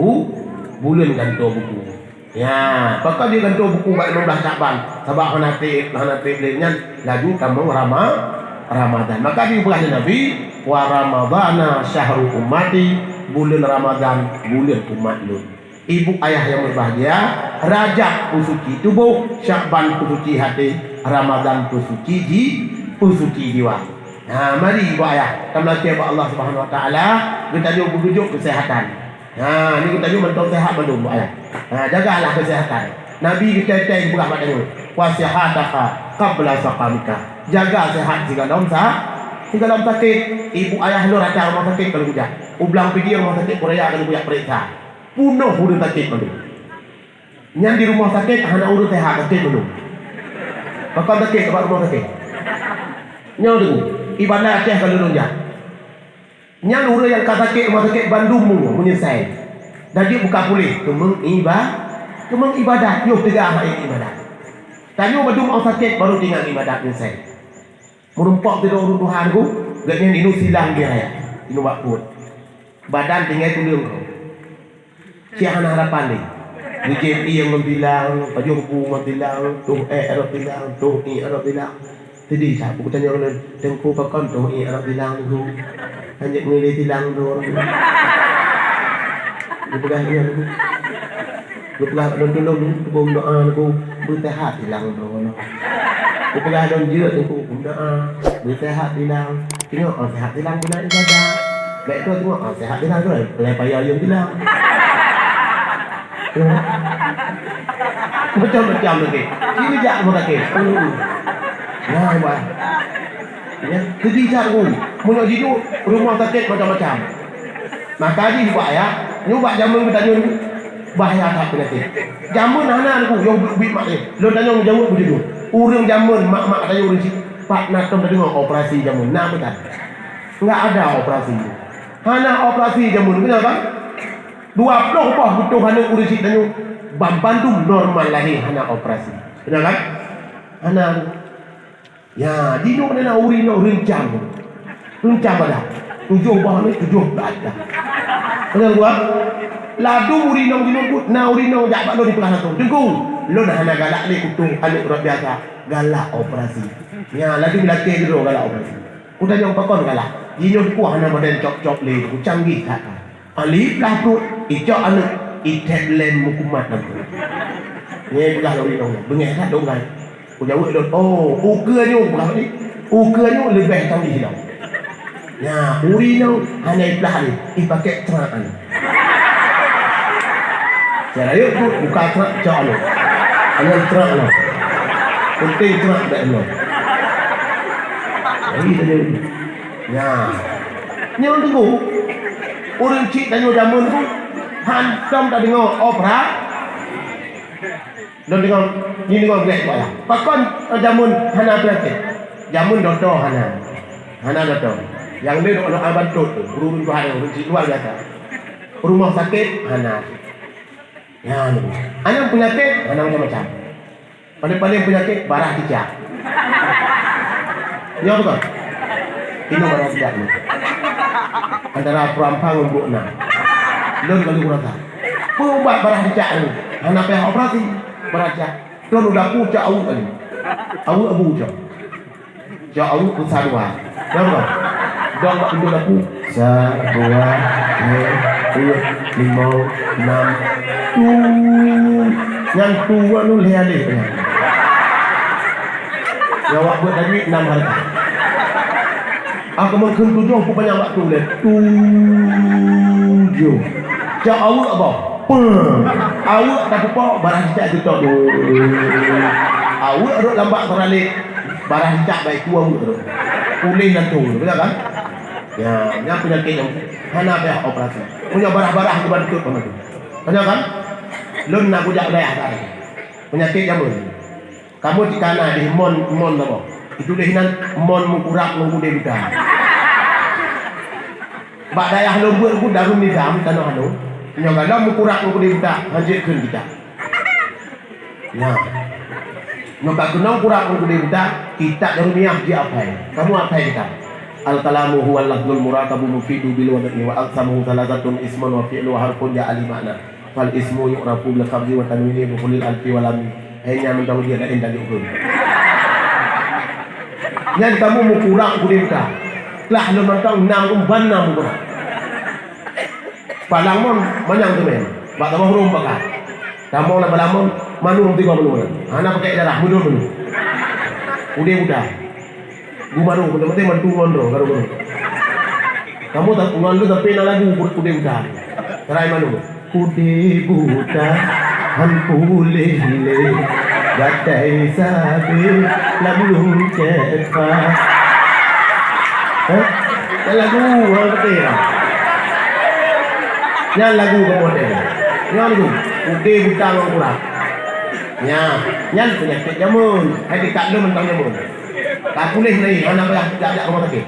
buku. Ya, pakal dia gantung buku buat 15 Syaban. Sebab hanatib belinya laju kamu Ramadan. Maka dia berkata Nabi, wa Ramadana syahrul ummati, bulan Ramadan bulan umat lu. Ibu ayah yang berbahagia, Rajab pusuci tubuh, Syaban pusuci hati, Ramadan pusuci jiwa. Nah, mari ibu ayah, kita melaki Allah Subhanahu wa taala, kita juga berjujuk kesehatan. Nah, ni kita juga mentong sehat belum bu ayah. Nah, jagalah kesehatan. Nabi kita berah pada ni. Wasihataka qabla saqamika. Jaga sehat jika dalam sakit. Ibu ayah lu rata rumah sakit kalau hujan. Ublang pergi rumah sakit Korea kalau buat periksa. Punuh urut sakit belum. Yang di rumah sakit hanya urut sehat sakit belum. Bakal sakit ke rumah sakit. Nyaw dulu. Ibadah Aceh kalau lunjak. Yang urut yang kata sakit rumah sakit Bandung menyelesai. Dan dia buka pulih kemeng ibadat. Yuk tegak hari ibadat. Tanya Bandung mau sakit baru tinggal ibadat menyelesai. Merumpak tidur urut Tuhan ku. Gatnya inu silang dia ya. Inu waktu. Badan tinggal tulang kau. Siapa harapan ni? BJP yang membilang, Pak Jompu membilang, tuh Arab bilang, tuh Arab bilang. Jadi saya aku tanya orang tengku pakon tuh Arab bilang tu. Hanya ngilih tilang tu orang. Lepas dia aku. Lepas don tolong bom doa aku bersehat tilang tu. Lepas don jeut aku bom doa bersehat tilang. Tengok sehat tilang guna ibadah. Baik tu tengok sehat tilang tu boleh payah yang tilang. Macam-macam lagi. Ini jak mau lagi. Nah, hebat. Ya, jadi cara mau jitu rumah sakit macam-macam. Maka di buat ya, nyubak jamun kita nyun bahaya tak penyakit. Jamun anak aku yang bit mak ni. Lo tanya jamun begitu. Urang jamun mak tanya urang si Pak nak tum dengar operasi jamun. Nak betul. Enggak ada operasi. Hana operasi jamun kenapa? 20 apa butuh hana urang si tanya bantu normal lagi hana operasi. Benar kan? Hana ya, di no na uri no rencang. Rencang pada. 7 bah ni 7 ada. Benar gua? Ladu uri no dino na uri no jak lo di pelah tu. Tengku. Lo dah nak galak ni kutung alik urat biasa. Galak operasi. Ya, lagi belakang dulu galak operasi. Ku tanya pakon galak. Dino ku hana badan cop-cop le, ku canggih tak. Ali lah tu icok anu itek lem mukumat nam ni belah lori dong bengek kat dong kan jauh dong oh ukernyo belah ni ukernyo lebih tahu di hilang ya urino hanya belah ni ipakai teraan cara yuk tu buka terak cok anu hanya terak lah penting terak tak anu jadi tadi ya nyawa tunggu orang cik dan jamun tu hantam tak dengar opera dan dengar ni dengar black tu ayah pakon jamun hana pelatih jamun doktor hana doktor yang dia dok abad tu urun tu hari orang cik luar biasa rumah sakit hana ya ni anak penyakit hana macam-macam paling-paling penyakit barah cicak ya betul ini barah cicak ni antara perampang untuk nak lon kali kurasa ubat barah cicak ni anak pihak operasi barah cicak lon udah aku cak awuk kali awuk abu cak awuk besar dua ya betul dong tak pintu aku 1, 2, 3, 4, 5, 6 yang tua nu leh-leh yang awak buat tadi 6 hari aku mungkin 7 aku banyak waktu leh 7 cak awak apa awak tak apa barang cicak tu tak awak duduk lambat teralik barang cicak baik tua awak tu pulih dan tu betul kan ya yang penyakit yang hana pihak operasi punya barah-barah tu bantu kamu tu betul kan lun nak bujak daya tak ada penyakit jamun kamu di kana di mon apa itu dehinan mon mukurak mengkude buta bak daya lu buat ku darum nizam tanah anu punya galau mukurak mengkude buta hanjitkeun kita nah maka kenal kurak mengkude buta kita darumiah di apai kamu apai kita al-kalamu huwal lafzul murakabu mufidu bil wad'i wa aqsamuhu thalathatun ismun wa fi'lu wa harfun ja'ali makna fal ismu yu'rafu bil khabzi wa tanwini wa kulil alfi wa lam hanya mentang dia ada indah diukur yang kamu mukurang kulimka lah lu mentang nang banna mukurang palang mon manyang tu men bak tambah huruf bakal kamu nak balamon manu tiga manu anak pakai darah mundur dulu udah gumaru penting mantu mondro karo kamu tak ngandu tapi na lagu udah try manu kude buta han pule hile gatai sabe lagu kepa lagu orang betul yang lagu kemudian yang lagu ude buta orang kurang ya yang penyakit jamun hai dekat lu mentang jamun tak boleh lagi mana tak rumah sakit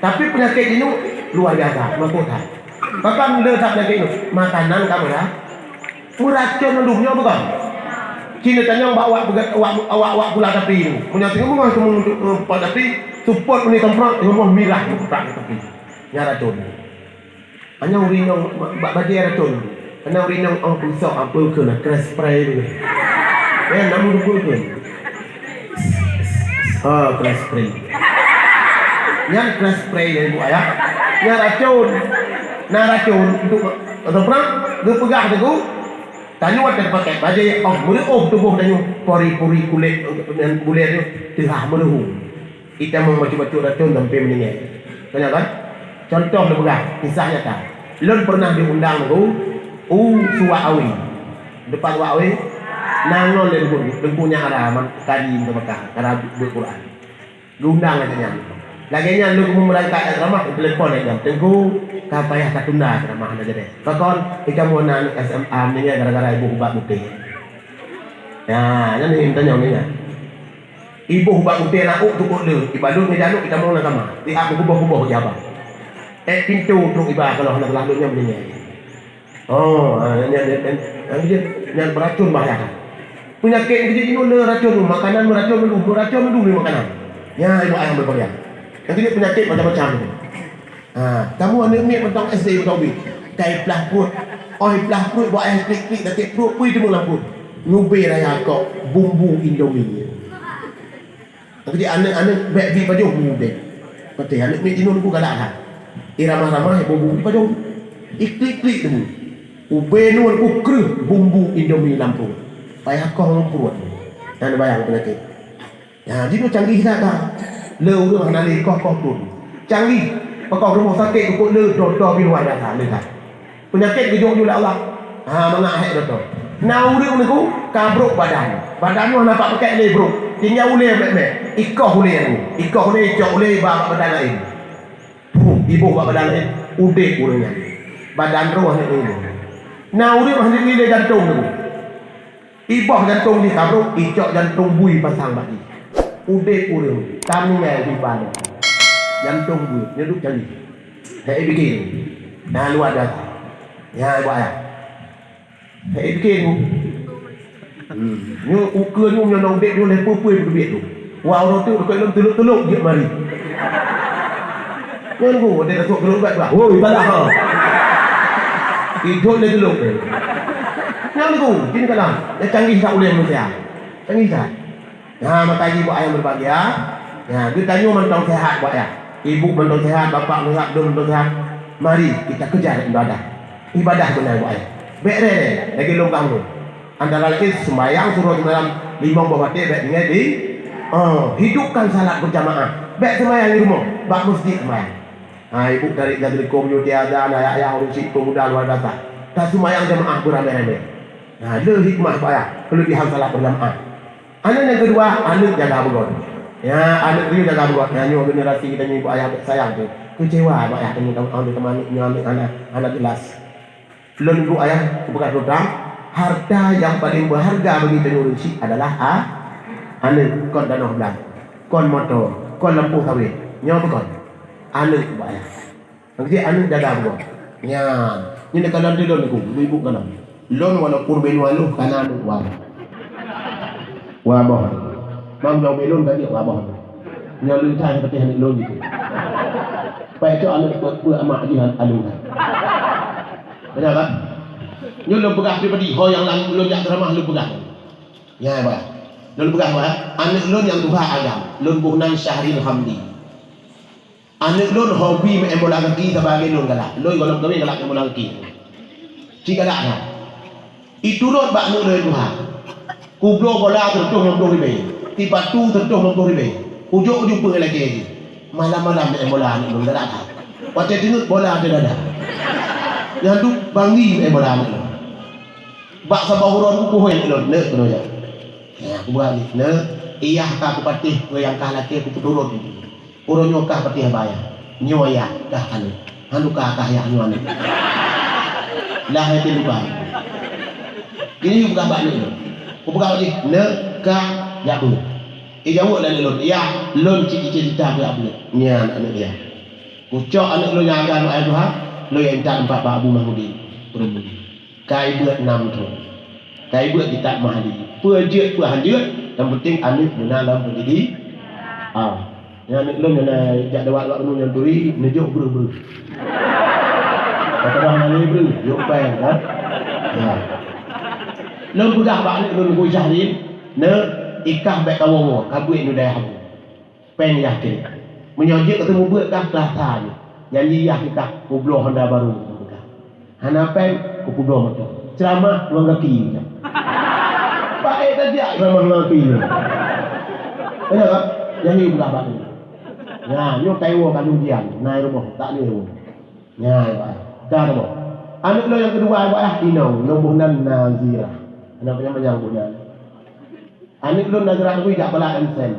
tapi penyakit ini luar biasa mahkota bahkan dia tak penyakit ini makanan kamu ya meracun mendungnya bukan Cina tanya awak pula tapi ini punya tengok memang semua pada tapi support punya tempat memang mirah tak tapi nya racun hanya urin yang bagi racun hanya urin yang orang pusat apa ke nak crash spray tu namun dulu ke crash spray yang crash spray dari bu ayah yang racun untuk perang dia pegah tu tanya wat pakai baju meruh tubuh tanya pori-pori kulit dan bulir tu tengah meruh kita mau macam-macam racun sampai meninggal tanya kan contoh dia pegah kisah nyata lon pernah diundang tu suwa awi depan wa awi nangol le punya arah kadi ke Mekah arah Al-Quran diundang katanya lagi nya lu merangkak ramah telepon aja tengku kapayah tak tunda ramah aja deh pakon ikamu nan SMA ni gara-gara ibu ubat putih ya ini tanya ni ya ibu ubat putih nak tukuk lu ibadut ni jaluk kita mau nak sama di aku kubah-kubah je apa pintu untuk ibadah kalau nak lalunya begini yang beracun bahaya penyakit jadi ini racun makanan beracun dulu makanan ya ibu ayam berperiak yang dia penyakit macam-macam tu. Kamu anak ni tentang SD betul bi. Kai pelah perut. Pelah perut buat air klik-klik dekat perut pui tu mula perut. Ngubir raya kau bumbu Indomie. Tapi anak baby baju bumbu. Kata anak ni jinun ku galak lah. Ramah-ramah bumbu baju. Klik-klik tu. Ubenun ukrih bumbu Indomie Lampung. Payah kau perut. Dan bayang penyakit. Ya, jadi canggih tak dah. Leu rumah nali kau pun. Canggih. Pakau rumah sakit kau leu doktor biluai dah le dah. Penyakit gejok juga Allah. Mengahek doktor. Nah urang ni ku kabruk badan. Badan tu nampak pakai lebruk. Tinggal ulai mek-mek. Ikoh ulai ni. Ikoh ulai jok ulai badan lain. Ibu badan lain. Udek urangnya. Badan roh ni ini. Nah urip hendak nilai jantung tu. Ibah jantung di kabruk, icok jantung bui pasang bagi. Udek urang, kami ngai di balik. Jantung bui, nyeduk cari. Hei bikin. Nah luar dah. Ya buat ya. Hei bikin tu. Nyu ukur nyu nyonong dek tu le pupui berbit tu. Wah orang tu kau lom teluk-teluk dia mari. Nyu tu dia tak teluk kat bah. Woi balah ha. Hidup dia teluk dia. Yang tu, kini kalah. Dia canggih tak boleh manusia. Canggih tak? Makanya buat ayam berbahagia. Dia tanya mentang sehat buat ya. Ibu mentang sehat, bapa mentang sehat. Mari kita kejar ibadah. Ibadah benar buat ya. Bere lagi longgang tu. Antara lagi sembahyang suruh dalam 5 bawah dia baik dengan di hidupkan salat berjamaah. Baik sembahyang di rumah, bak masjid sembahyang. Ibu dari kom yo tiada ayah urus itu mudah luar biasa. Tak sembahyang jamaah beramai-ramai. Le hikmah apa ya? Kelebihan salat berjamaah. Anak yang kedua, anak jaga begon. Ya, anak dia jaga begon. Nyo generasi kita ni ibu ayah sayang tu. Kecewa apa ya tanya kamu teman nyamik anak jelas. Lon ibu ayah bukan program. Harta yang paling berharga bagi generasi adalah anak kon danau belang. Kon motor, kon lampu sawit. Nyo begon. Anak ibu ayah. Nanti anak jaga begon. Ya, ni nak kanan dia lon aku, ibu kanan. Lon walaupun benualu kanan wah. Wah boh. Mam jauh belon tadi wah boh. Nyalun cai seperti anak lon gitu. Pai tu anak buat amak jihan alun. Benar tak? Nyalun pegang pribadi ho yang lang lon yang ramah lu pegang. Ya bah. Lon pegang bah. Anak lon yang Tuhan agam. Lon buhnan Syahril Hamdi. Anak lon hobi main bola kaki sebagai lon galak. Lon golong kami galak main bola kaki. Jika galak dah. Iturut bak nu dari Tuhan. Kublo bola tertuh 60 ribu. Tiba tu tertuh 60 ribu. Ujuk-ujuk pergi lagi. Malam-malam main bola ni belum dah. Waktu tengok bola ada dah. Yang tu bangi main bola ni. Bak sabah huron ku hoen lon ne kono ja. Ya aku buat ni ne iyah ka aku patih goyang kah laki aku turun. Urun nyokah patih bayar. Nyoya dah anu. Anu kah ya anu anu. Lah hati lupa. Ini bukan bak ni. Aku bukan lagi ne ka ya bu. Jauh lah lon. Ya lon cita-cita dia bu. Nya anak dia. Ucok anak lo yang akan ayat Tuhan. Lo yang tak empat Pak Abu Mahmudi. Perempuan. Kai buat 6 tu. Kai buat kita mahdi. Pejut pun hanjut. Yang penting anak benar dalam pendidik. Yang anak lo yang jak dawat waktu yang turi nejuk buru-buru. Kata dah ni buru, yuk peng kan. Ya. Lo budak bak ni lo ngui Syahril. Ne ikah baik kawo kabui nu dah habu. Peng yakin. Menyojek ketemu buat kah kelatan. Janji yah kita kublo Honda baru. Hana peng kublo motor. Ceramah 2 kaki. Baik saja ceramah 2 kaki. Benar tak? Janji budak bak ni. Ya, yo kaiwo kan ujian. Naik rumah tak ni rumah. Ya, dah rumah. Anak lo yang kedua buat Inau, Nubuhnan Nazirah. Anak yang bunan. Anak lo Nazirah tu tak balak ensen.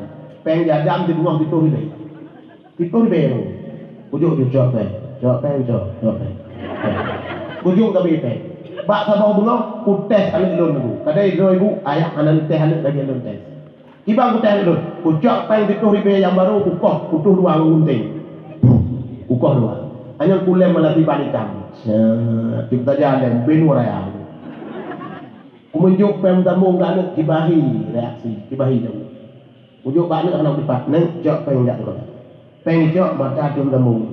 Peng jadam di rumah itu ribe. Itu ribe. Ujuk jok peng. Jok peng. Ujuk tapi peng. Bak sabah bunga kutes anak lo tu. Kadai 2000 ayah anak teh anak lagi lo tes. Tiba aku tanya dulu, ucap peng itu ribe yang baru kukoh, utuh 2 ngunting. Kukoh 2. Hanya kulem melatih panikam. Kita jalan benu raya. Kumunjuk pem tamu anak kibahi reaksi, kibahi tu. Ujuk bak anak dipat, neng jok peng jak tu. Peng jok mata dum tamu.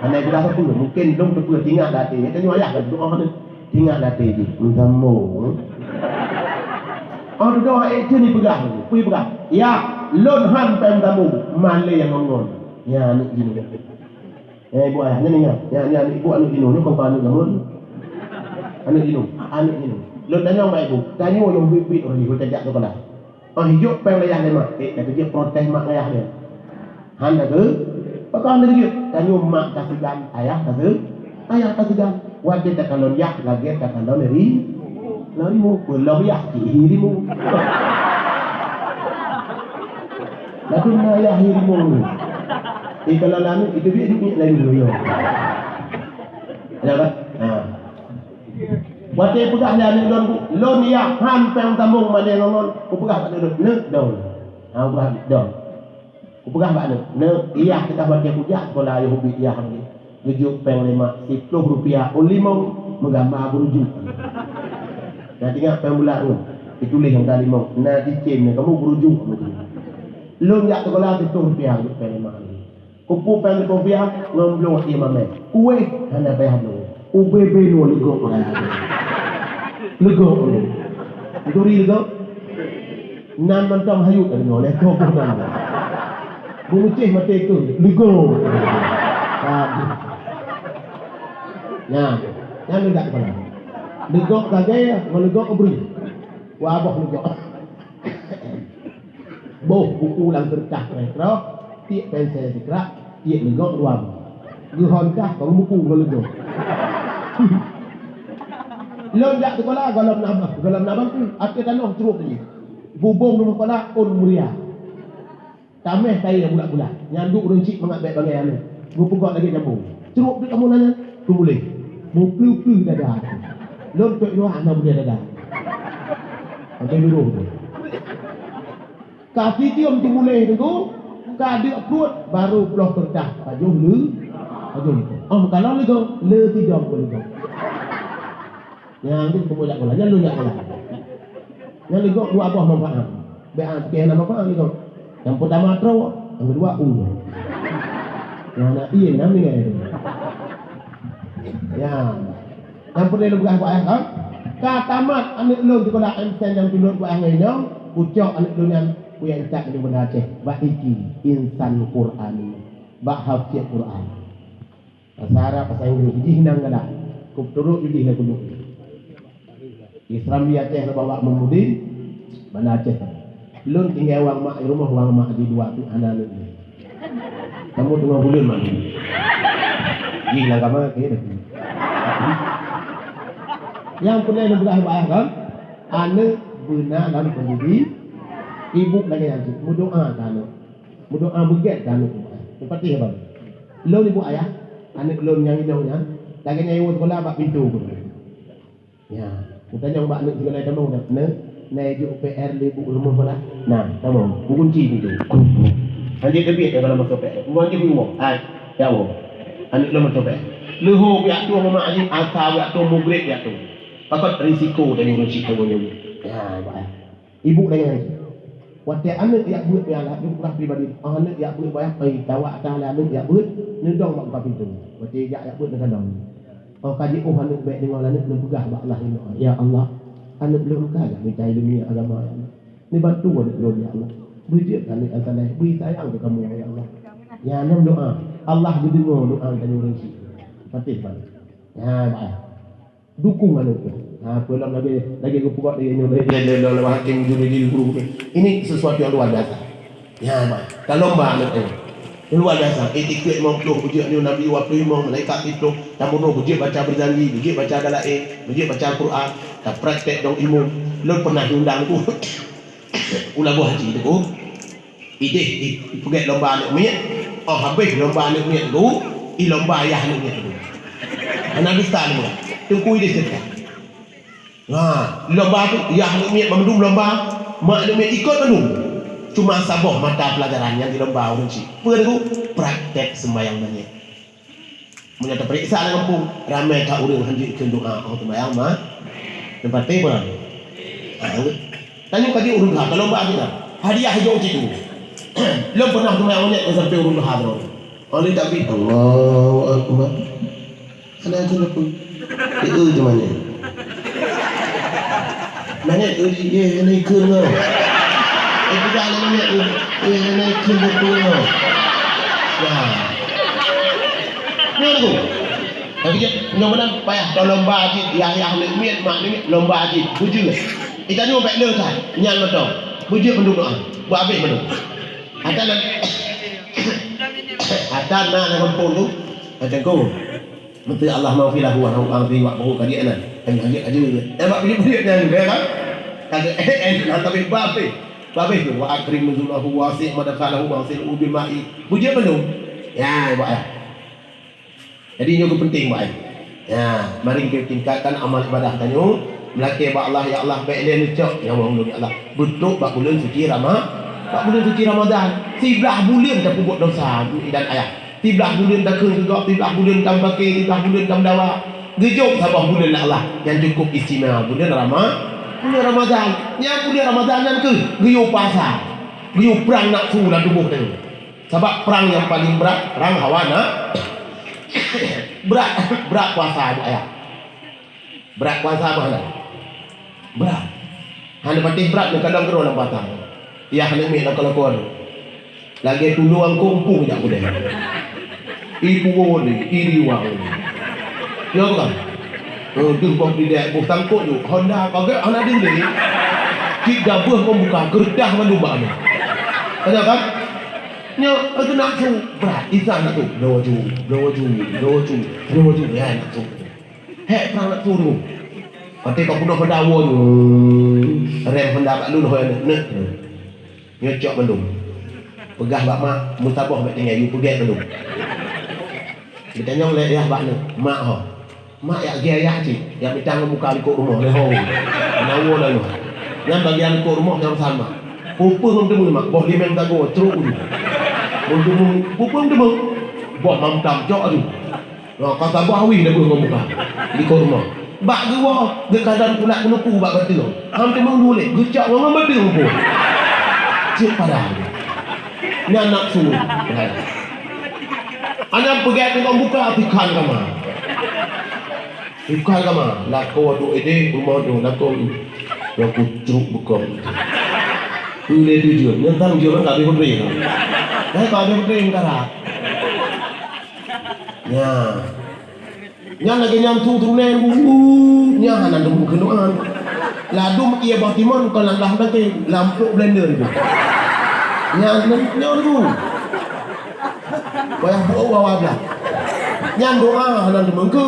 Anak kita satu mungkin dum tu tinggal dati. Kita nyuayah kan tu orang tinggal dati di tamu. Tu doa itu ni pegang, pergi pegang. Ya, lon han pem tamu, Malay yang ngongon. Ya ni gini. Ibu ayah ni ingat. Ya ni ibu anu gini, ni kau anu gamun. anak ini. Lo tanya mak ibu, tanya yang bibit orang ibu tajak tu kalau. Hidup peng layah dia mak, dah kerja protes mak layah dia. Handa ke? Pakai handa kerja. Tanya mak tak segan, ayah tak segan. Ayah tak segan. Wajib tak kalau yak lagi tak kalau lari mu, belum yak kiri mu. Lalu ayah kiri mu. Kalau lalu itu dia duit lain dulu. Ada tak? Wajib pegang dia lon yak hampang tambung mana lon. Ku pegang tak duduk ne dong. Pegang dong. Ku pegang tak ne iya kita wajib puja sekolah yang hobi iya ni. Rujuk peng 50 rupiah ulimong menggambar berujuk. Nah tinggal peng bulan tu. Ditulis yang tadi mau. Nah dicen kamu berujuk. Lon yak sekolah 10 rupiah peng 5. Kupu peng rupiah ngomblong dia mamai. Kue hanya bayar dulu. UBB no lego orang. Lego. Duri lego. Nan mentang hayut ada lego pun ada. Bucih mati itu lego. Nah, yang tidak kepala. Lego kagaya, lego keberi. Wah abah lego. Boh buku lang kertas retro, tiap pensel sekerak, tiap lego ruang. Gihon kah kau buku lego. Lonjak sekolah galam nabang tu akhir tanah ceruk ni. Bubung rumah sekolah on muria. Tameh saya bulat-bulat. Nyanduk runcik mengabek bagai anu. Gupugak lagi nyambung. Ceruk tu kamu nanya, tu boleh. Mu plu-plu dada. Lon tok dua anak boleh dada. Ada dulu tu. Kaki tium tu boleh tu. Kadik perut baru peloh kertas. Ajuh lu. Ajuh lu. Kalau lu tu le tidak boleh tu. Yang tu kemudian kalau jangan lu nak kalah. Yang lu dua buah manfaat. Bean kena manfaat lu. Yang pertama terus, yang kedua Yang nak iya namanya itu. Yang pertama lu buat ayah kan? Katamat anak lu tu kalau emsen yang tidur buat ayah ini, ucap anak lu yang punya tak ini benar ceh. Baiki insan Quran, bahafiyat Quran. Bahasa Arab, bahasa Inggeris, jihnang kada. Kau turut jadi nak kuduk. Islam dia ceh bawa memudi, benar ceh. Lun tinggal wang mak rumah wang mak di dua tu anak lu. Kamu tengah bulan mana? Gila kamu kira. Yang pernah lu belah ayah kan? Anak benar dalam kondisi ibu lagi nanti. Mudoa kan? Mudoa beget kan? Seperti apa? Lu ibu ayah, anak lu yang hidungnya, lagi nyawa sekolah bak pintu pun. Ya, kita yang bak anak sekolah kamu nak. Naik PR lebu rumah pula. Nah, kamu kunci itu. Nanti kebit kalau masuk PR. Mungkin bingung. Ya Allah. Anak lu masuk PR. Leho biak tu mama aji asal biak tu mugrek biak tu. Pakot risiko dari risiko punya. Ya, baik. Ibu dengan waktu anak yang buat biarlah jumlah pribadi. Anak yang buat bayar pergi tawak taala anak yang buat nendong mak buka pintu. Waktu yang buat dengan dong. Oh kaji anak baik dengan anak lu pegah Allah ini. Ya Allah. Anak belum kaya mencari dunia agama ni bantu anak belum ya Allah beri anak asalnya beri sayang ke kamu ya Allah ya nam doa Allah didengar doa dari orang si patih balik ya baik dukung anak tu pulang lagi kepukak dia nyuruh dia hakim juri guru ini sesuatu yang luar biasa ya baik kalau mbak anak luar biasa etiket mengkeluh bujik ni Nabi waktu imam malaikat itu tamuno bujik baca berjanji bujik baca dalail bujik baca Al-Quran tak praktek dong ilmu lu pernah diundang tu ulah buah haji tu ide pergi lomba anak miat habis lomba anak miat tu lomba ayah anak miat tu anak dusta ni tunggu ide sekat lomba tu ayah anak miat memandung lomba mak anak miat ikut mandung cuma saboh mata pelajaran yang di lomba orang si perlu praktek sembahyang banyak menyata periksa dalam kampung ramai tak orang hanjitkan doa orang sembahyang mah tempat tebal tanya kaji urun ha kalau mbak kita hadiah jauh itu belum pernah sembahyang banyak sampai urun ha tu oleh tapi Allahu Akbar ada tu pun itu di mana mana tu ye naik ke no itu jalan ni ye naik ke betul no ya ni tu Tapi je benar-benar payah kalau lomba haji yang miat mak ni lomba haji bujur. Kita ni baik le kan. Nyang betul. Bujur penduk doa. Buat habis betul. Ada nak ada nak kampung tu. Macam ko. Menteri Allah maghfirah wa ardi wa bahu kadi ana. Hanya aja. Nampak bujur yang kan. Kata nak tapi babe. Babe tu wa akrim nuzulahu wasi' madkhalahu wasi'u bima'i. Bujur penduk. Ya, buat ya. Jadi ini juga penting buat. Ya, mari kita tingkatkan amal ibadah tanya. Melaki ba Allah ya Allah baik dia lecok ya Allah ya Allah. Betul bak bulan suci Bak bulan suci Ramadan. 13 bulan dah pupuk dosa dan ayah. 13 bulan dah keun juga, 13 bulan kam pakai, 13 bulan kam dawa. Gejok sabah bulan Allah yang cukup istimewa bulan Ramadan. Yang bulan Ramadan kan ke geyo pasar. Geyo perang nak su dalam tubuh tadi. Sebab perang yang paling berat, perang hawa nak berat puasa ayah. Berat puasa apa nak? Berat. Hanya patih berat nak kadang kerana puasa. Ya hanya mik nak kalau kau. Lagi tuluang kumpung tak boleh. Ibu ni, iri wang. Ya kan? Tu kau tidak bukan kau tu. Honda pakai anak dia. Kita buah membuka kertas mandubak ni. Ada kan? Nya itu nak tu berat. Isa nak tu. Dua ju. Ya nak tu. Hek perang nak turun. Pati kau punya pendawa tu. Rem pendapat lu dah nak. Nyocok mendung. Pegah bak mak mustabah mak tinggal you pergi mendung. Kita tanya oleh ya bak ni. Mak ho. Mak ya gaya cik. Yang mitang muka di kok rumah le ho. Pendawa dah lu. Yang bagian kok rumah yang sama. Pupung temu mak. Boh limeng tago teruk tu. Pupung temu. Boh mamtam jok tu. Nah, kata bahawi dah buat muka di korma. Bak gua gekadang pula kenuku bak betul. Hampir mengulik, gecak orang betul pun. Cik pada. Ni anak su. Anak pergi dengan buka ikan kama. Ikan kama. Lako tu ide rumah tu lako. Yang kucuk buka. Ini tujuan. Yang tang dia orang tak ada beri. Dah tak ada beri cara. Ya. Yang lagi yang turun yang anak dum kenuan. Ladum ia batiman kalau dah nanti lampu blender itu. Yang tu. Bayar bawa belah. Yang doa anak dum ke.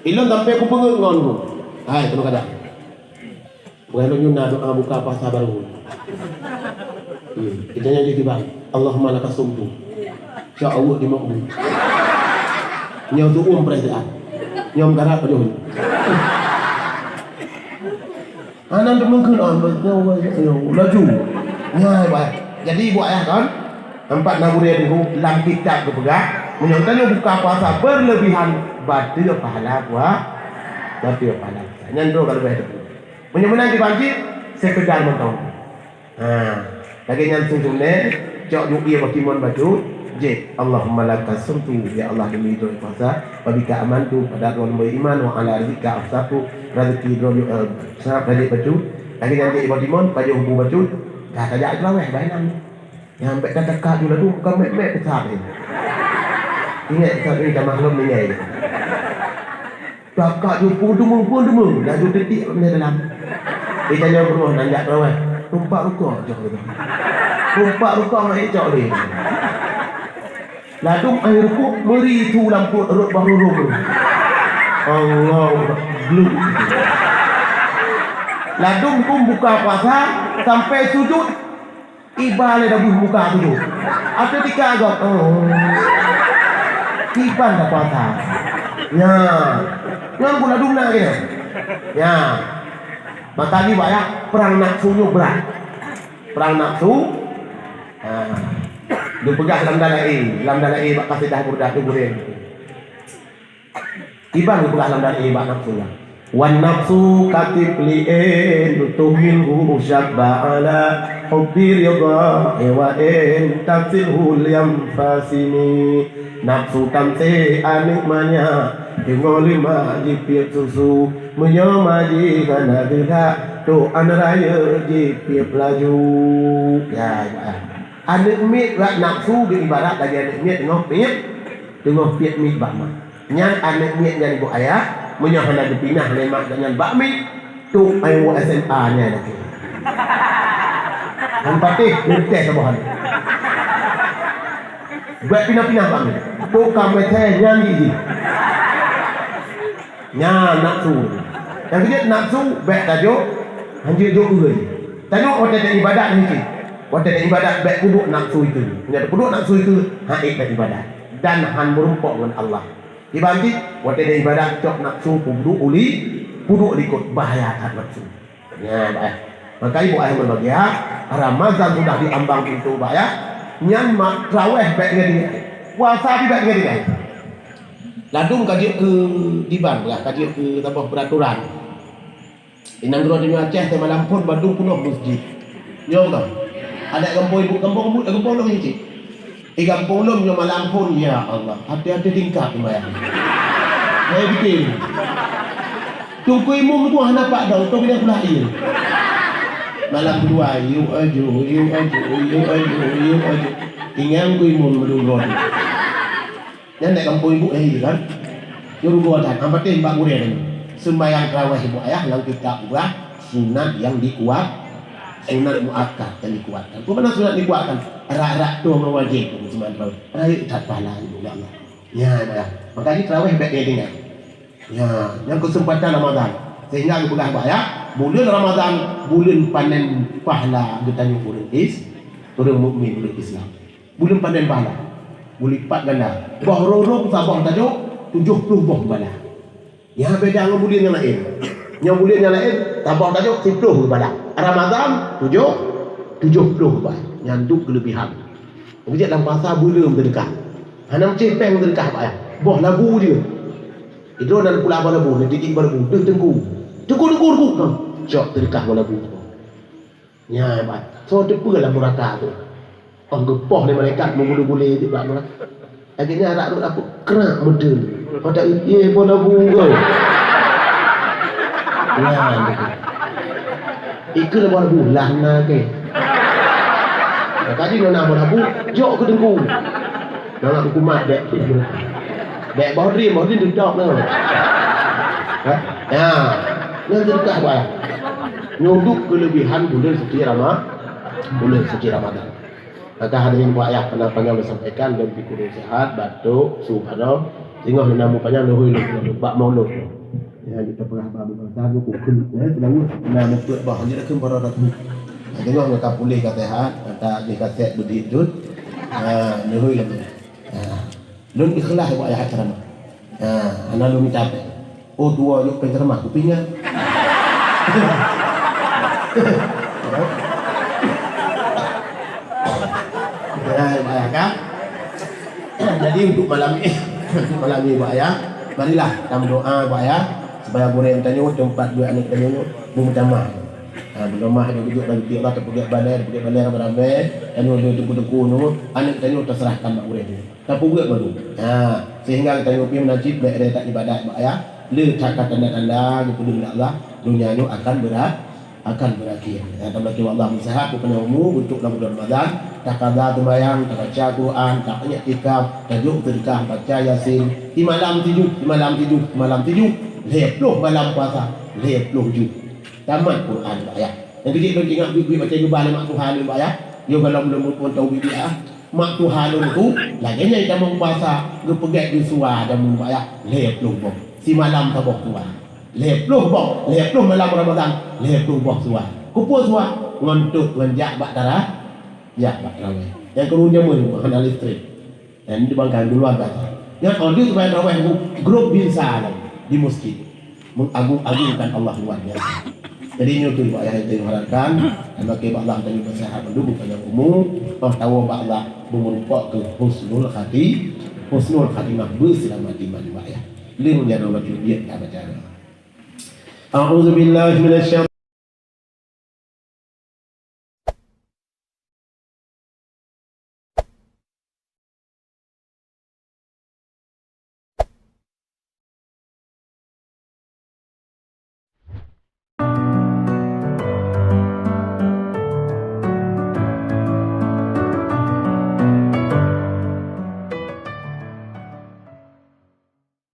Ilon sampai aku pengengon tu. Hai, tu kada. Bukan nyuna doa buka puasa baru. Kita nyanyi di bang. Allahumma lakasumtu. InsyaAllah di makbul. Nyau tu perasaan. Nyau garap pada hulu. Anak tu mungkin laju. Nyai baik. Jadi buat ayah kan. Empat naburi itu dalam kitab berpegang. Menyatakan buka puasa berlebihan. Batil pahala buah. Batil pahala. Nyandro kalau baik itu. Menyemang di bangkit. Sekedar mentong. Lagi nyantung ni. Cok yuki bakimon baju. J. Allahumma lakas sumtu. Ya Allah demi itu puasa. Wabika amantu pada orang beriman. Wa ala rizika afsaku. Rezeki dulu sangat balik baju. Lagi nanti bakimon baju hubu baju. Dah tajak ke laweh bayangan. Yang sampai dah tekak dulu tu bukan mek-mek besar ni. Ingat besar ni dah maklum ni nyai. Tekak tu pun demung. Dah tu detik kat dalam. Dia tanya rumah nanjak ke laweh. Tumpak rukuk jauh tu. Tumpak rukuk nak jauh ni. Ladung air rukuk meri tu lampu rut baru rum. Allah blue. Ladung pun buka puasa sampai sujud ibal dah buka tu. Atau dikagak. Iban dah puasa. Ya. Yang pun ladung nak ke. Ya. Maka ni banyak perang nafsunya berat. Perang nafsu. Dia pegang dalam dalai bak kasih dah burdah tu boleh. Iban dia pegang dalam dalai bak nafsu lah. Wan nafsu katib li'in tuminhu syabba ala hubbi ridha wa in tafsilhu liyam fasini. Nafsu tamse anikmanya dengan lima jipir susu menyamaji kana tidak tu anraya jipir pelaju. Ya. Anak mit rak nafsu di ibarat lagi anak mit dengan pit tengah piat mi bakma nyan anak mi nyan ibu ayah menyan hendak dipinah lemak nyan bakmi tu ai wa SMA nya nak Hampatih mintes sabahan. Buat pindah-pindah bakmi tu kami teh nyan di nya nafsu yang kedua nafsu baik tajuk hanjir jo euy tengok waktu ada ibadat ni cik waktu ada ibadat baik kuduk nafsu itu nya kuduk nafsu itu haik baik ibadat dan han merumpok dengan Allah dibanding waktu ada ibadat cok nafsu kuduk uli kuduk ikut bahaya tak nafsu nya baik maka ibu ayah berbahagia Ramadan sudah diambang pintu bahaya nyan mak traweh baik ngadi puasa baik ngadi Ladung kaji ke Diban lah, kaji ke tambah peraturan. Inang gerak di Aceh, tema Lampun, Bandung penuh masjid. Nyom tak? Ada kampung ibu, kampung lom ni cik. Kampung lom nyom Lampun, ya Allah. Hati-hati tingkap bayang. Saya bikin. Tunggu imum tu hana pak dah, tu bila pula air. Malam kedua, you aju. Tinggal ku imum berdua. Dan nak kampung ibu kan nyuruh gua dah apa tin mbak murid ni sembahyang tarawih ibu ayah yang kita ubah sunat yang dikuat sunat muakkad yang dikuatkan apa mana sunat dikuatkan rak-rak tu wajib sembahyang tarawih ai tak pahala ibu Allah ya ayah makanya tarawih baik dia dengar ya yang kesempatan Ramadan sehingga ibu ayah bulan Ramadan bulan panen pahala kita ni bulan orang mukmin bulan Islam bulan panen pahala bulipat ganda. Bah rorong sabah tajuk 70 bah bala. Yang beda dengan bulan yang lain. Yang bulan yang lain sabah tajuk 10 bala. Ramadan 70 bah. Yang tu kelebihan. Kerja dalam masa bulan terdekat. Hanam cepeng terdekat apa ya? Bah lagu dia. Itu dan pula apa lagu, nanti tiba lagu, tengku. Jok terdekat lagu. Ya, baik. So depalah muraka tu. Penggepoh ni malaikat membulu-bulu di belakang orang. Akhirnya anak tu aku kerak model. Pada ye pun lagu kau. Ya. Ikut lagu lana ke. Tadi nak nak lagu jok ke dengku. Nak hukumat dek. Dek baudri duduk nah. Ya. Nanti dekat apa? Nyunduk kelebihan bulan suci Ramadan. Maka hadirin Pak Ayah pernah panjang disampaikan dan pikir sehat, batuk, subhanallah, sehingga menamu panjang luhui bak maulud. Ya kita pernah babu bangsa tu kukul, selalu nama tu bah hanya kem para ratu. Tengok mereka pulih kata sehat, kata di kaset budi jud. Luhui lagi. Lun ikhlas Pak Ayah ceramah. Ana lu minta apa? Oh tua yuk penceramah kupingnya. Kan? Jadi untuk malam ini Pak Ayah, marilah dalam doa Pak Ayah supaya boleh tanya tempat dua anak tanya bermutama. Bermutama dia duduk dalam tiap orang pergi balai ramai-ramai, dan dia tunggu nu anak tanya terserahkan Pak Murid ni. Tak buat baru. Sehingga kita pergi menajib baik ada tak ibadat Pak Ayah, le cakap tanda-tanda gitu dengan Allah, dunia ni akan berakhir. Dan Allah mensehat kepada umur untuk bulan Ramadan. Tak kaza sembahyang, tak baca Quran, tak banyak ikam, tajuk sedekah, baca Yasin. Di malam tujuh, leploh malam puasa, leploh ju. Tamat Quran Pak Ayah. Nanti kita tengok bibi baca jubah mak Tuhan Pak Ayah. Yo kalau belum pun tahu bibi mak Tuhan itu lagi nya kita mau puasa, ge pegat di suar dan Pak Ayah, leploh boh. Si malam tabok Tuhan. Leploh malam Ramadan, leploh boh suar. Kupul suar ngontuk nganjak bak darah. Ya, Pak Raweh. Yang kerunya pun ada listrik. Dan dibangkan duluan kata. Yang order supaya Raweh grup binsa di masjid. Mengagung-agungkan Allah luar biasa. Jadi ini itu Pak yang kita harapkan. Dan bagi Pak Allah dan bersehat mendukung panjang umur. Tahu Pak Allah mengumpul ke husnul khatimah berselamat iman Pak ya. Lima jana wajib dia tak baca. A'udzubillahi minasyaitanir